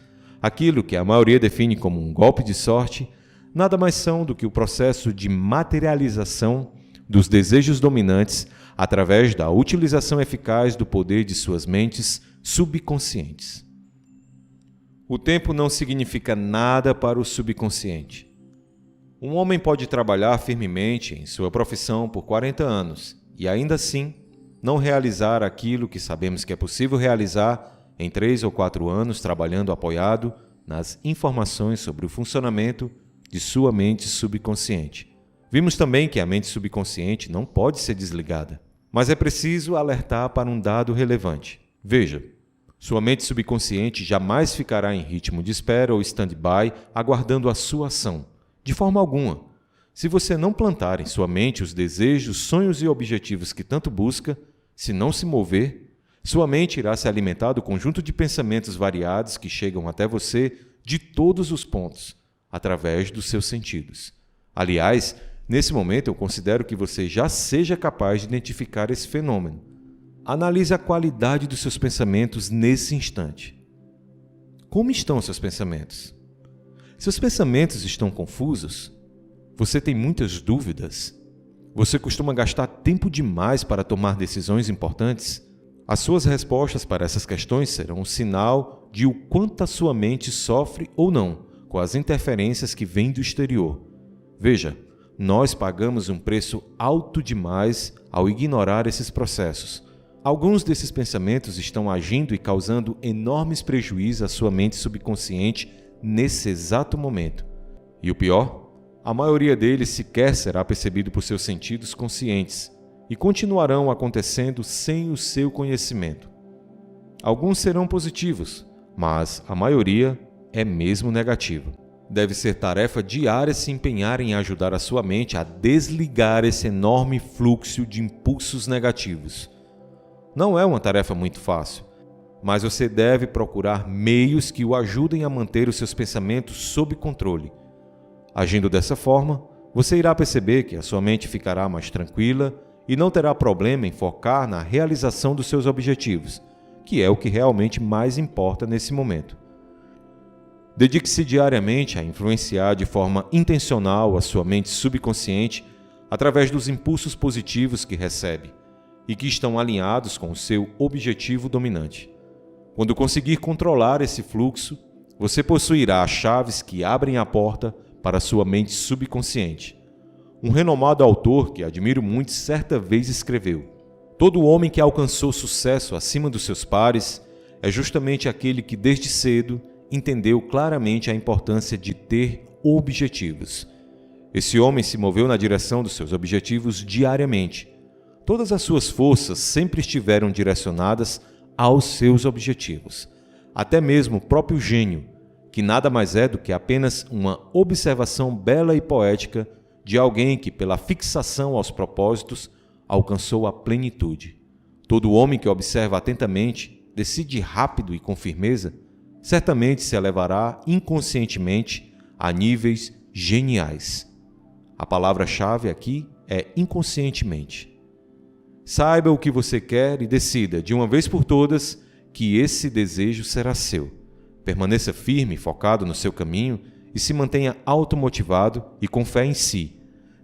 aquilo que a maioria define como um golpe de sorte, nada mais são do que o processo de materialização dos desejos dominantes através da utilização eficaz do poder de suas mentes subconscientes. O tempo não significa nada para o subconsciente. Um homem pode trabalhar firmemente em sua profissão por 40 anos e ainda assim não realizar aquilo que sabemos que é possível realizar em 3 ou 4 anos trabalhando apoiado nas informações sobre o funcionamento de sua mente subconsciente. Vimos também que a mente subconsciente não pode ser desligada, mas é preciso alertar para um dado relevante. Veja, sua mente subconsciente jamais ficará em ritmo de espera ou stand-by aguardando a sua ação. De forma alguma. Se você não plantar em sua mente os desejos, sonhos e objetivos que tanto busca, se não se mover, sua mente irá se alimentar do conjunto de pensamentos variados que chegam até você de todos os pontos, através dos seus sentidos. Aliás, nesse momento eu considero que você já seja capaz de identificar esse fenômeno. Analise a qualidade dos seus pensamentos nesse instante. Como estão seus pensamentos? Seus pensamentos estão confusos? Você tem muitas dúvidas? Você costuma gastar tempo demais para tomar decisões importantes? As suas respostas para essas questões serão um sinal de o quanto a sua mente sofre ou não com as interferências que vêm do exterior. Veja, nós pagamos um preço alto demais ao ignorar esses processos. Alguns desses pensamentos estão agindo e causando enormes prejuízos à sua mente subconsciente nesse exato momento. E o pior? A maioria deles sequer será percebido por seus sentidos conscientes e continuarão acontecendo sem o seu conhecimento. Alguns serão positivos, mas a maioria é mesmo negativa. Deve ser tarefa diária se empenhar em ajudar a sua mente a desligar esse enorme fluxo de impulsos negativos. Não é uma tarefa muito fácil, mas você deve procurar meios que o ajudem a manter os seus pensamentos sob controle. Agindo dessa forma, você irá perceber que a sua mente ficará mais tranquila e não terá problema em focar na realização dos seus objetivos, que é o que realmente mais importa nesse momento. Dedique-se diariamente a influenciar de forma intencional a sua mente subconsciente através dos impulsos positivos que recebe e que estão alinhados com o seu objetivo dominante. Quando conseguir controlar esse fluxo, você possuirá as chaves que abrem a porta para a sua mente subconsciente. Um renomado autor que admiro muito certa vez escreveu: todo homem que alcançou sucesso acima dos seus pares é justamente aquele que desde cedo entendeu claramente a importância de ter objetivos. Esse homem se moveu na direção dos seus objetivos diariamente. Todas as suas forças sempre estiveram direcionadas aos seus objetivos. Até mesmo o próprio gênio, que nada mais é do que apenas uma observação bela e poética de alguém que, pela fixação aos propósitos, alcançou a plenitude. Todo homem que observa atentamente, decide rápido e com firmeza, certamente se elevará inconscientemente a níveis geniais. A palavra-chave aqui é inconscientemente. Saiba o que você quer e decida, de uma vez por todas, que esse desejo será seu. Permaneça firme, focado no seu caminho e se mantenha automotivado e com fé em si.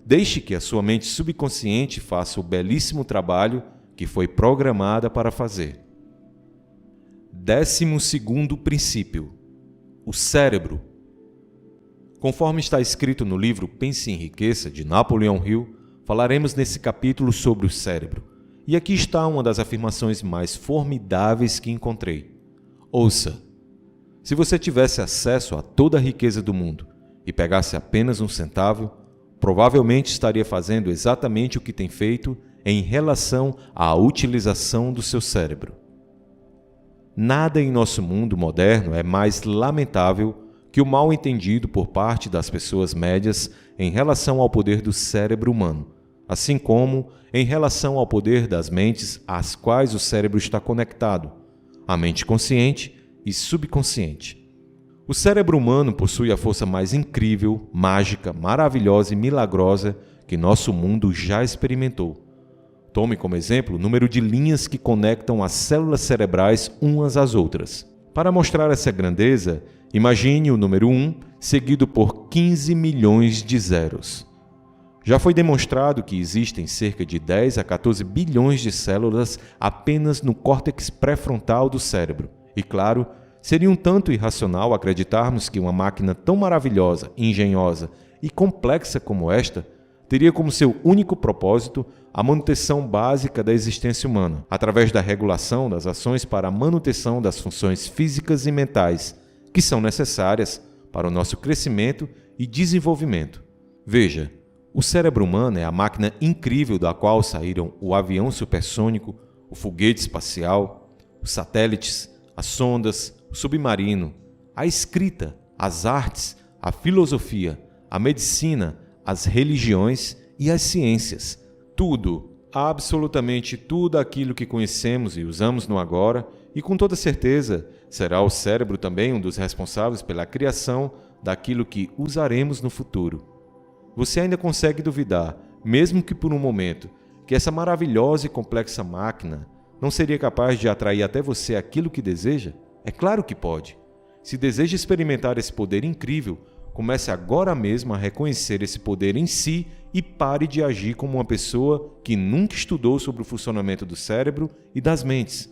Deixe que a sua mente subconsciente faça o belíssimo trabalho que foi programada para fazer. 12º princípio: o cérebro. Conforme está escrito no livro Pense e Enriqueça, de Napoleon Hill, falaremos nesse capítulo sobre o cérebro. E aqui está uma das afirmações mais formidáveis que encontrei. Ouça: se você tivesse acesso a toda a riqueza do mundo e pegasse apenas um centavo, provavelmente estaria fazendo exatamente o que tem feito em relação à utilização do seu cérebro. Nada em nosso mundo moderno é mais lamentável que o mal entendido por parte das pessoas médias em relação ao poder do cérebro humano, assim como em relação ao poder das mentes às quais o cérebro está conectado, a mente consciente e subconsciente. O cérebro humano possui a força mais incrível, mágica, maravilhosa e milagrosa que nosso mundo já experimentou. Tome como exemplo o número de linhas que conectam as células cerebrais umas às outras. Para mostrar essa grandeza, imagine o número 1 seguido por 15 milhões de zeros. Já foi demonstrado que existem cerca de 10 a 14 bilhões de células apenas no córtex pré-frontal do cérebro. E claro, seria um tanto irracional acreditarmos que uma máquina tão maravilhosa, engenhosa e complexa como esta teria como seu único propósito a manutenção básica da existência humana, através da regulação das ações para a manutenção das funções físicas e mentais, que são necessárias para o nosso crescimento e desenvolvimento. Veja, o cérebro humano é a máquina incrível da qual saíram o avião supersônico, o foguete espacial, os satélites, as sondas, o submarino, a escrita, as artes, a filosofia, a medicina, as religiões e as ciências. Tudo, absolutamente tudo aquilo que conhecemos e usamos no agora, e com toda certeza será o cérebro também um dos responsáveis pela criação daquilo que usaremos no futuro. Você ainda consegue duvidar, mesmo que por um momento, que essa maravilhosa e complexa máquina não seria capaz de atrair até você aquilo que deseja? É claro que pode. Se deseja experimentar esse poder incrível, comece agora mesmo a reconhecer esse poder em si e pare de agir como uma pessoa que nunca estudou sobre o funcionamento do cérebro e das mentes.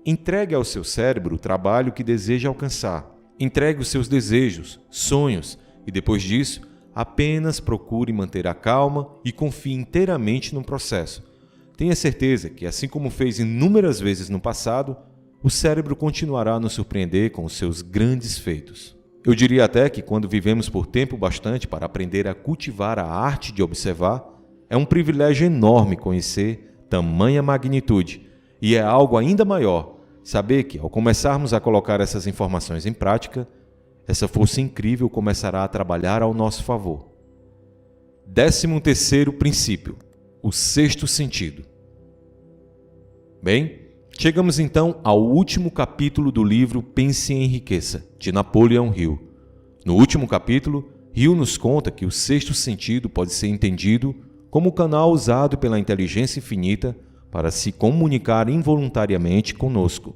Entregue ao seu cérebro o trabalho que deseja alcançar. Entregue os seus desejos, sonhos e depois disso, apenas procure manter a calma e confie inteiramente no processo. Tenha certeza que, assim como fez inúmeras vezes no passado, o cérebro continuará a nos surpreender com os seus grandes feitos. Eu diria até que quando vivemos por tempo bastante para aprender a cultivar a arte de observar, é um privilégio enorme conhecer tamanha magnitude e é algo ainda maior saber que, ao começarmos a colocar essas informações em prática, essa força incrível começará a trabalhar ao nosso favor. 13º princípio: o sexto sentido. Bem, chegamos então ao último capítulo do livro Pense e Enriqueça, de Napoleon Hill. No último capítulo, Hill nos conta que o sexto sentido pode ser entendido como o canal usado pela inteligência infinita para se comunicar involuntariamente conosco.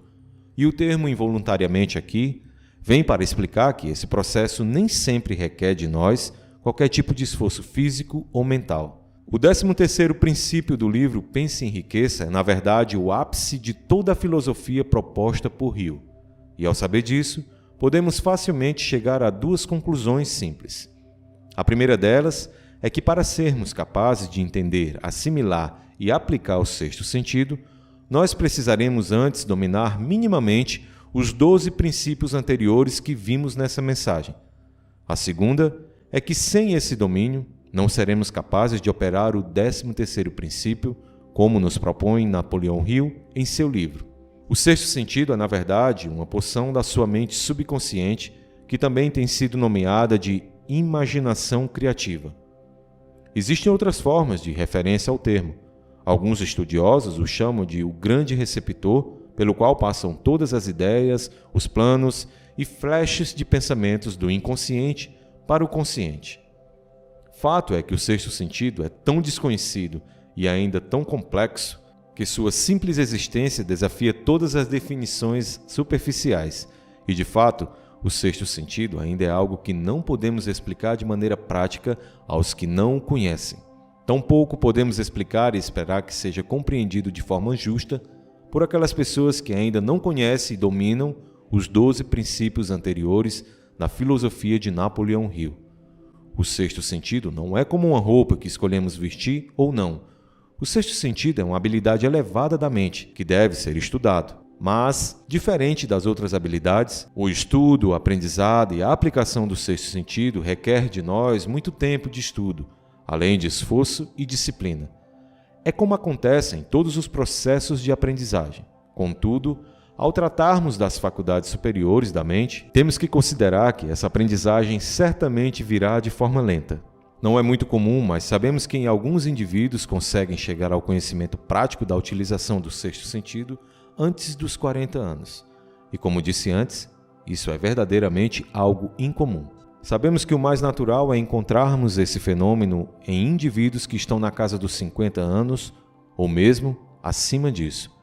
E o termo involuntariamente aqui vem para explicar que esse processo nem sempre requer de nós qualquer tipo de esforço físico ou mental. O 13º princípio do livro Pense e Enriqueça é, na verdade, o ápice de toda a filosofia proposta por Hill. E ao saber disso, podemos facilmente chegar a duas conclusões simples. A primeira delas é que para sermos capazes de entender, assimilar e aplicar o sexto sentido, nós precisaremos antes dominar minimamente os 12 princípios anteriores que vimos nessa mensagem. A segunda é que sem esse domínio, não seremos capazes de operar o 13º princípio, como nos propõe Napoleon Hill em seu livro. O sexto sentido é, na verdade, uma porção da sua mente subconsciente que também tem sido nomeada de imaginação criativa. Existem outras formas de referência ao termo. Alguns estudiosos o chamam de o grande receptor, pelo qual passam todas as ideias, os planos e flashes de pensamentos do inconsciente para o consciente. Fato é que o sexto sentido é tão desconhecido e ainda tão complexo que sua simples existência desafia todas as definições superficiais. E, de fato, o sexto sentido ainda é algo que não podemos explicar de maneira prática aos que não o conhecem. Tampouco podemos explicar e esperar que seja compreendido de forma justa por aquelas pessoas que ainda não conhecem e dominam os 12 princípios anteriores na filosofia de Napoleon Hill. O sexto sentido não é como uma roupa que escolhemos vestir ou não. O sexto sentido é uma habilidade elevada da mente que deve ser estudado. Mas, diferente das outras habilidades, o estudo, o aprendizado e a aplicação do sexto sentido requer de nós muito tempo de estudo, além de esforço e disciplina. É como acontece em todos os processos de aprendizagem. Contudo, ao tratarmos das faculdades superiores da mente, temos que considerar que essa aprendizagem certamente virá de forma lenta. Não é muito comum, mas sabemos que em alguns indivíduos conseguem chegar ao conhecimento prático da utilização do sexto sentido antes dos 40 anos. E como disse antes, isso é verdadeiramente algo incomum. Sabemos que o mais natural é encontrarmos esse fenômeno em indivíduos que estão na casa dos 50 anos ou mesmo acima disso.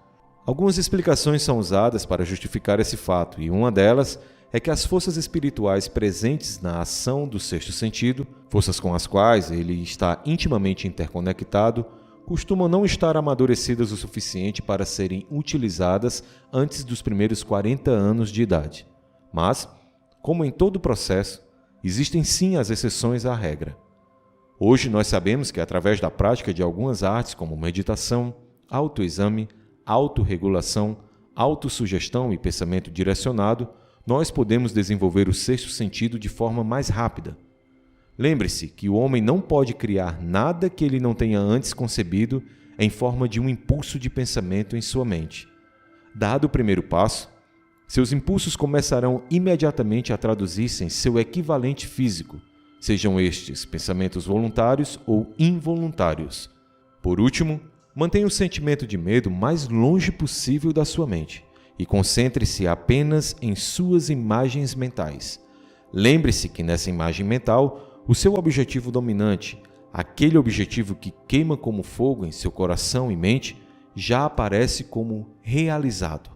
Algumas explicações são usadas para justificar esse fato, e uma delas é que as forças espirituais presentes na ação do sexto sentido, forças com as quais ele está intimamente interconectado, costumam não estar amadurecidas o suficiente para serem utilizadas antes dos primeiros 40 anos de idade. Mas, como em todo processo, existem sim as exceções à regra. Hoje nós sabemos que através da prática de algumas artes como meditação, autoexame, autorregulação, autossugestão e pensamento direcionado, nós podemos desenvolver o sexto sentido de forma mais rápida. Lembre-se que o homem não pode criar nada que ele não tenha antes concebido em forma de um impulso de pensamento em sua mente. Dado o primeiro passo, seus impulsos começarão imediatamente a traduzir-se em seu equivalente físico, sejam estes pensamentos voluntários ou involuntários. Por último, mantenha o sentimento de medo mais longe possível da sua mente e concentre-se apenas em suas imagens mentais. Lembre-se que nessa imagem mental, o seu objetivo dominante, aquele objetivo que queima como fogo em seu coração e mente, já aparece como realizado.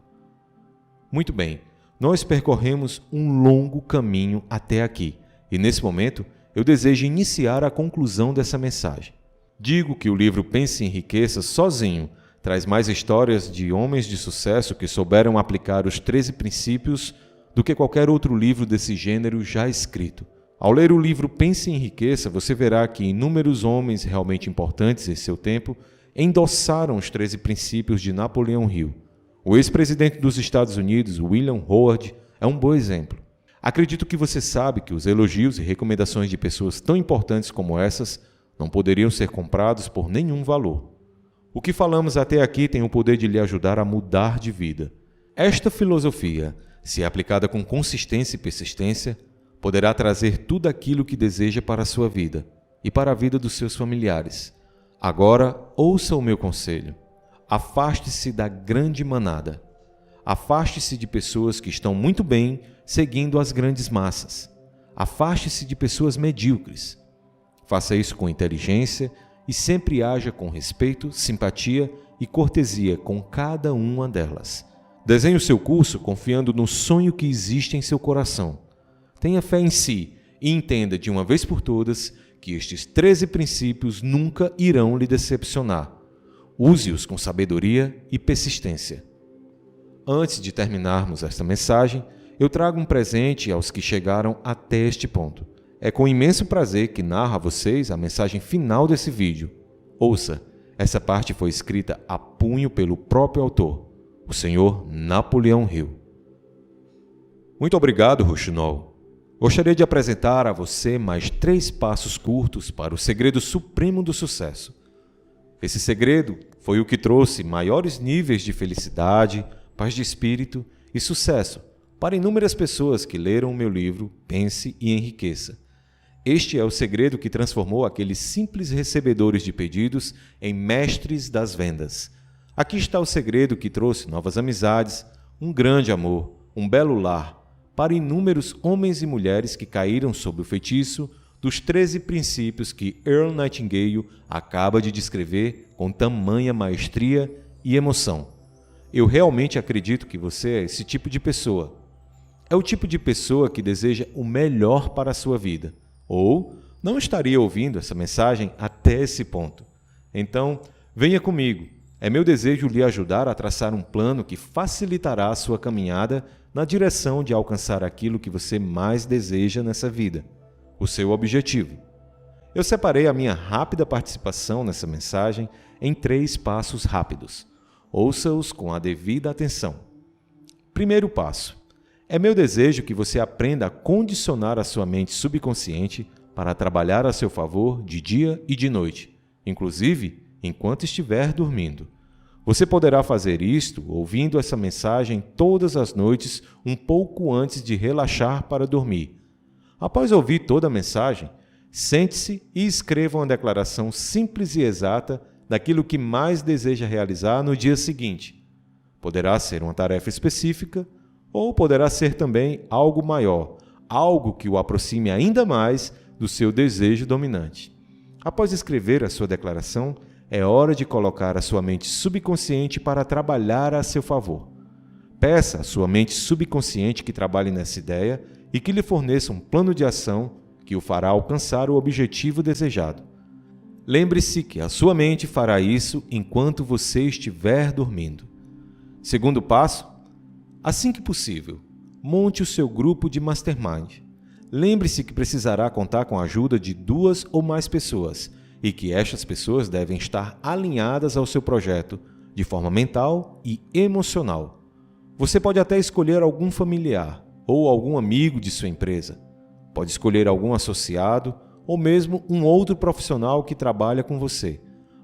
Muito bem, nós percorremos um longo caminho até aqui, e nesse momento eu desejo iniciar a conclusão dessa mensagem. Digo que o livro Pense e Enriqueça sozinho traz mais histórias de homens de sucesso que souberam aplicar os 13 princípios do que qualquer outro livro desse gênero já escrito. Ao ler o livro Pense em Riqueza, você verá que inúmeros homens realmente importantes em seu tempo endossaram os 13 princípios de Napoleão Hill. O ex-presidente dos Estados Unidos, William Howard, é um bom exemplo. Acredito que você sabe que os elogios e recomendações de pessoas tão importantes como essas não poderiam ser comprados por nenhum valor. O que falamos até aqui tem o poder de lhe ajudar a mudar de vida. Esta filosofia, se aplicada com consistência e persistência, poderá trazer tudo aquilo que deseja para a sua vida e para a vida dos seus familiares. Agora, ouça o meu conselho. Afaste-se da grande manada. Afaste-se de pessoas que estão muito bem seguindo as grandes massas. Afaste-se de pessoas medíocres. Faça isso com inteligência e sempre haja com respeito, simpatia e cortesia com cada uma delas. Desenhe o seu curso confiando no sonho que existe em seu coração. Tenha fé em si e entenda de uma vez por todas que estes 13 princípios nunca irão lhe decepcionar. Use-os com sabedoria e persistência. Antes de terminarmos esta mensagem, eu trago um presente aos que chegaram até este ponto. É com imenso prazer que narro a vocês a mensagem final desse vídeo. Ouça, essa parte foi escrita a punho pelo próprio autor, o Sr. Napoleão Hill. Muito obrigado, Rouxinol. Gostaria de apresentar a você mais 3 passos curtos para o segredo supremo do sucesso. Esse segredo foi o que trouxe maiores níveis de felicidade, paz de espírito e sucesso para inúmeras pessoas que leram o meu livro Pense e Enriqueça. Este é o segredo que transformou aqueles simples recebedores de pedidos em mestres das vendas. Aqui está o segredo que trouxe novas amizades, um grande amor, um belo lar, para inúmeros homens e mulheres que caíram sob o feitiço dos 13 princípios que Earl Nightingale acaba de descrever com tamanha maestria e emoção. Eu realmente acredito que você é esse tipo de pessoa. É o tipo de pessoa que deseja o melhor para a sua vida, ou não estaria ouvindo essa mensagem até esse ponto. Então, venha comigo. É meu desejo lhe ajudar a traçar um plano que facilitará a sua caminhada na direção de alcançar aquilo que você mais deseja nessa vida, o seu objetivo. Eu separei a minha rápida participação nessa mensagem em 3 passos rápidos. Ouça-os com a devida atenção. Primeiro passo. É meu desejo que você aprenda a condicionar a sua mente subconsciente para trabalhar a seu favor de dia e de noite, inclusive enquanto estiver dormindo. Você poderá fazer isto ouvindo essa mensagem todas as noites, um pouco antes de relaxar para dormir. Após ouvir toda a mensagem, sente-se e escreva uma declaração simples e exata daquilo que mais deseja realizar no dia seguinte. Poderá ser uma tarefa específica ou poderá ser também algo maior, algo que o aproxime ainda mais do seu desejo dominante. Após escrever a sua declaração, é hora de colocar a sua mente subconsciente para trabalhar a seu favor. Peça à sua mente subconsciente que trabalhe nessa ideia e que lhe forneça um plano de ação que o fará alcançar o objetivo desejado. Lembre-se que a sua mente fará isso enquanto você estiver dormindo. Segundo passo, assim que possível, monte o seu grupo de mastermind. Lembre-se que precisará contar com a ajuda de 2 ou mais pessoas e que estas pessoas devem estar alinhadas ao seu projeto de forma mental e emocional. Você pode até escolher algum familiar ou algum amigo de sua empresa. Pode escolher algum associado ou mesmo um outro profissional que trabalha com você.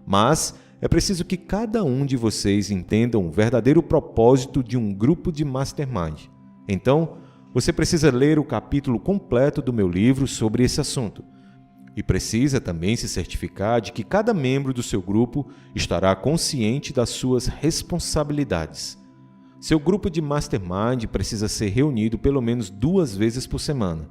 Mas é preciso que cada um de vocês entenda o verdadeiro propósito de um grupo de mastermind. Então, você precisa ler o capítulo completo do meu livro sobre esse assunto. E precisa também se certificar de que cada membro do seu grupo estará consciente das suas responsabilidades. Seu grupo de mastermind precisa ser reunido pelo menos 2 vezes por semana.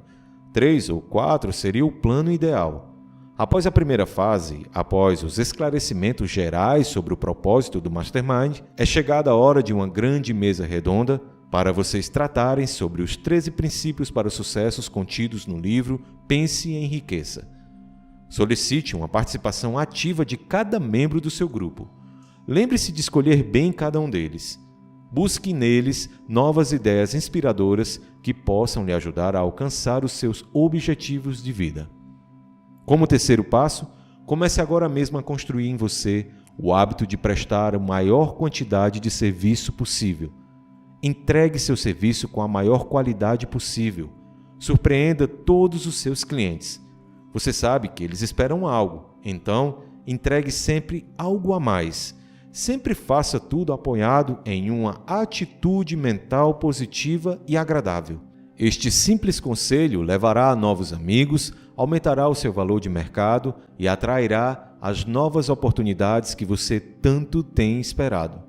3 ou 4 seria o plano ideal. Após a primeira fase, após os esclarecimentos gerais sobre o propósito do mastermind, é chegada a hora de uma grande mesa redonda para vocês tratarem sobre os 13 princípios para os sucessos contidos no livro Pense e Enriqueça. Solicite uma participação ativa de cada membro do seu grupo. Lembre-se de escolher bem cada um deles. busque neles novas ideias inspiradoras que possam lhe ajudar a alcançar os seus objetivos de vida. Como terceiro passo, comece agora mesmo a construir em você o hábito de prestar a maior quantidade de serviço possível. Entregue seu serviço com a maior qualidade possível. Surpreenda todos os seus clientes. Você sabe que eles esperam algo, então entregue sempre algo a mais. Sempre faça tudo apoiado em uma atitude mental positiva e agradável. Este simples conselho levará a novos amigos, aumentará o seu valor de mercado e atrairá as novas oportunidades que você tanto tem esperado.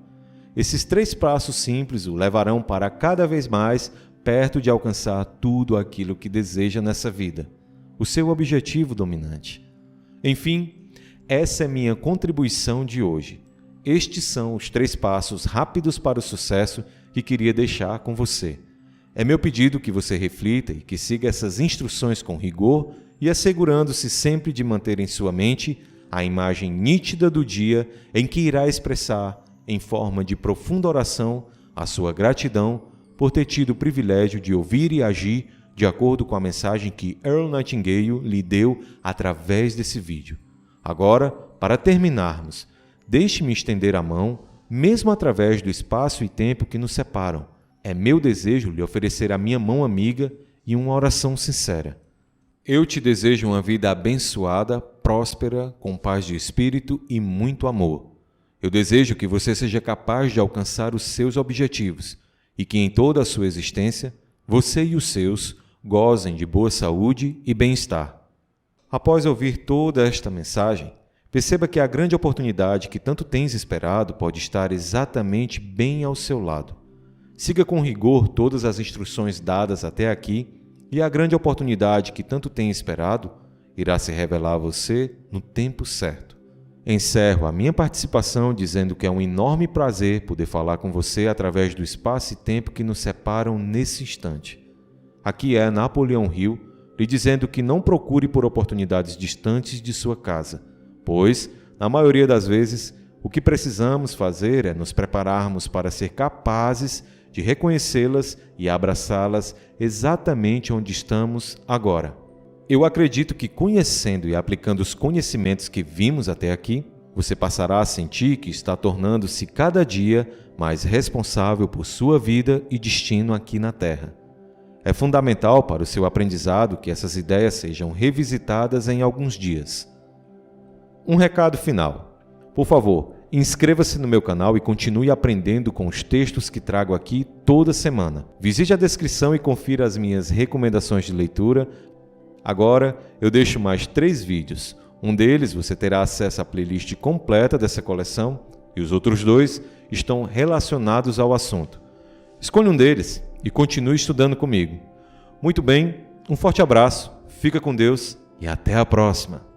Esses 3 passos simples o levarão para cada vez mais perto de alcançar tudo aquilo que deseja nessa vida, o seu objetivo dominante. Enfim, essa é minha contribuição de hoje. Estes são os 3 passos rápidos para o sucesso que queria deixar com você. É meu pedido que você reflita e que siga essas instruções com rigor e assegurando-se sempre de manter em sua mente a imagem nítida do dia em que irá expressar, em forma de profunda oração, a sua gratidão por ter tido o privilégio de ouvir e agir de acordo com a mensagem que Earl Nightingale lhe deu através desse vídeo. Agora, para terminarmos, deixe-me estender a mão, mesmo através do espaço e tempo que nos separam. É meu desejo lhe oferecer a minha mão amiga e uma oração sincera. Eu te desejo uma vida abençoada, próspera, com paz de espírito e muito amor. Eu desejo que você seja capaz de alcançar os seus objetivos e que em toda a sua existência, você e os seus gozem de boa saúde e bem-estar. Após ouvir toda esta mensagem, perceba que a grande oportunidade que tanto tens esperado pode estar exatamente bem ao seu lado. Siga com rigor todas as instruções dadas até aqui e a grande oportunidade que tanto tem esperado irá se revelar a você no tempo certo. Encerro a minha participação dizendo que é um enorme prazer poder falar com você através do espaço e tempo que nos separam nesse instante. Aqui é Napoleão Hill, lhe dizendo que não procure por oportunidades distantes de sua casa, pois, na maioria das vezes, o que precisamos fazer é nos prepararmos para ser capazes de reconhecê-las e abraçá-las exatamente onde estamos agora. Eu acredito que conhecendo e aplicando os conhecimentos que vimos até aqui, você passará a sentir que está tornando-se cada dia mais responsável por sua vida e destino aqui na Terra. É fundamental para o seu aprendizado que essas ideias sejam revisitadas em alguns dias. Um recado final. Por favor, inscreva-se no meu canal e continue aprendendo com os textos que trago aqui toda semana. Visite a descrição e confira as minhas recomendações de leitura. Agora, eu deixo mais 3 vídeos. Um deles você terá acesso à playlist completa dessa coleção e os outros 2 estão relacionados ao assunto. Escolha um deles e continue estudando comigo. Muito bem, um forte abraço, fica com Deus e até a próxima!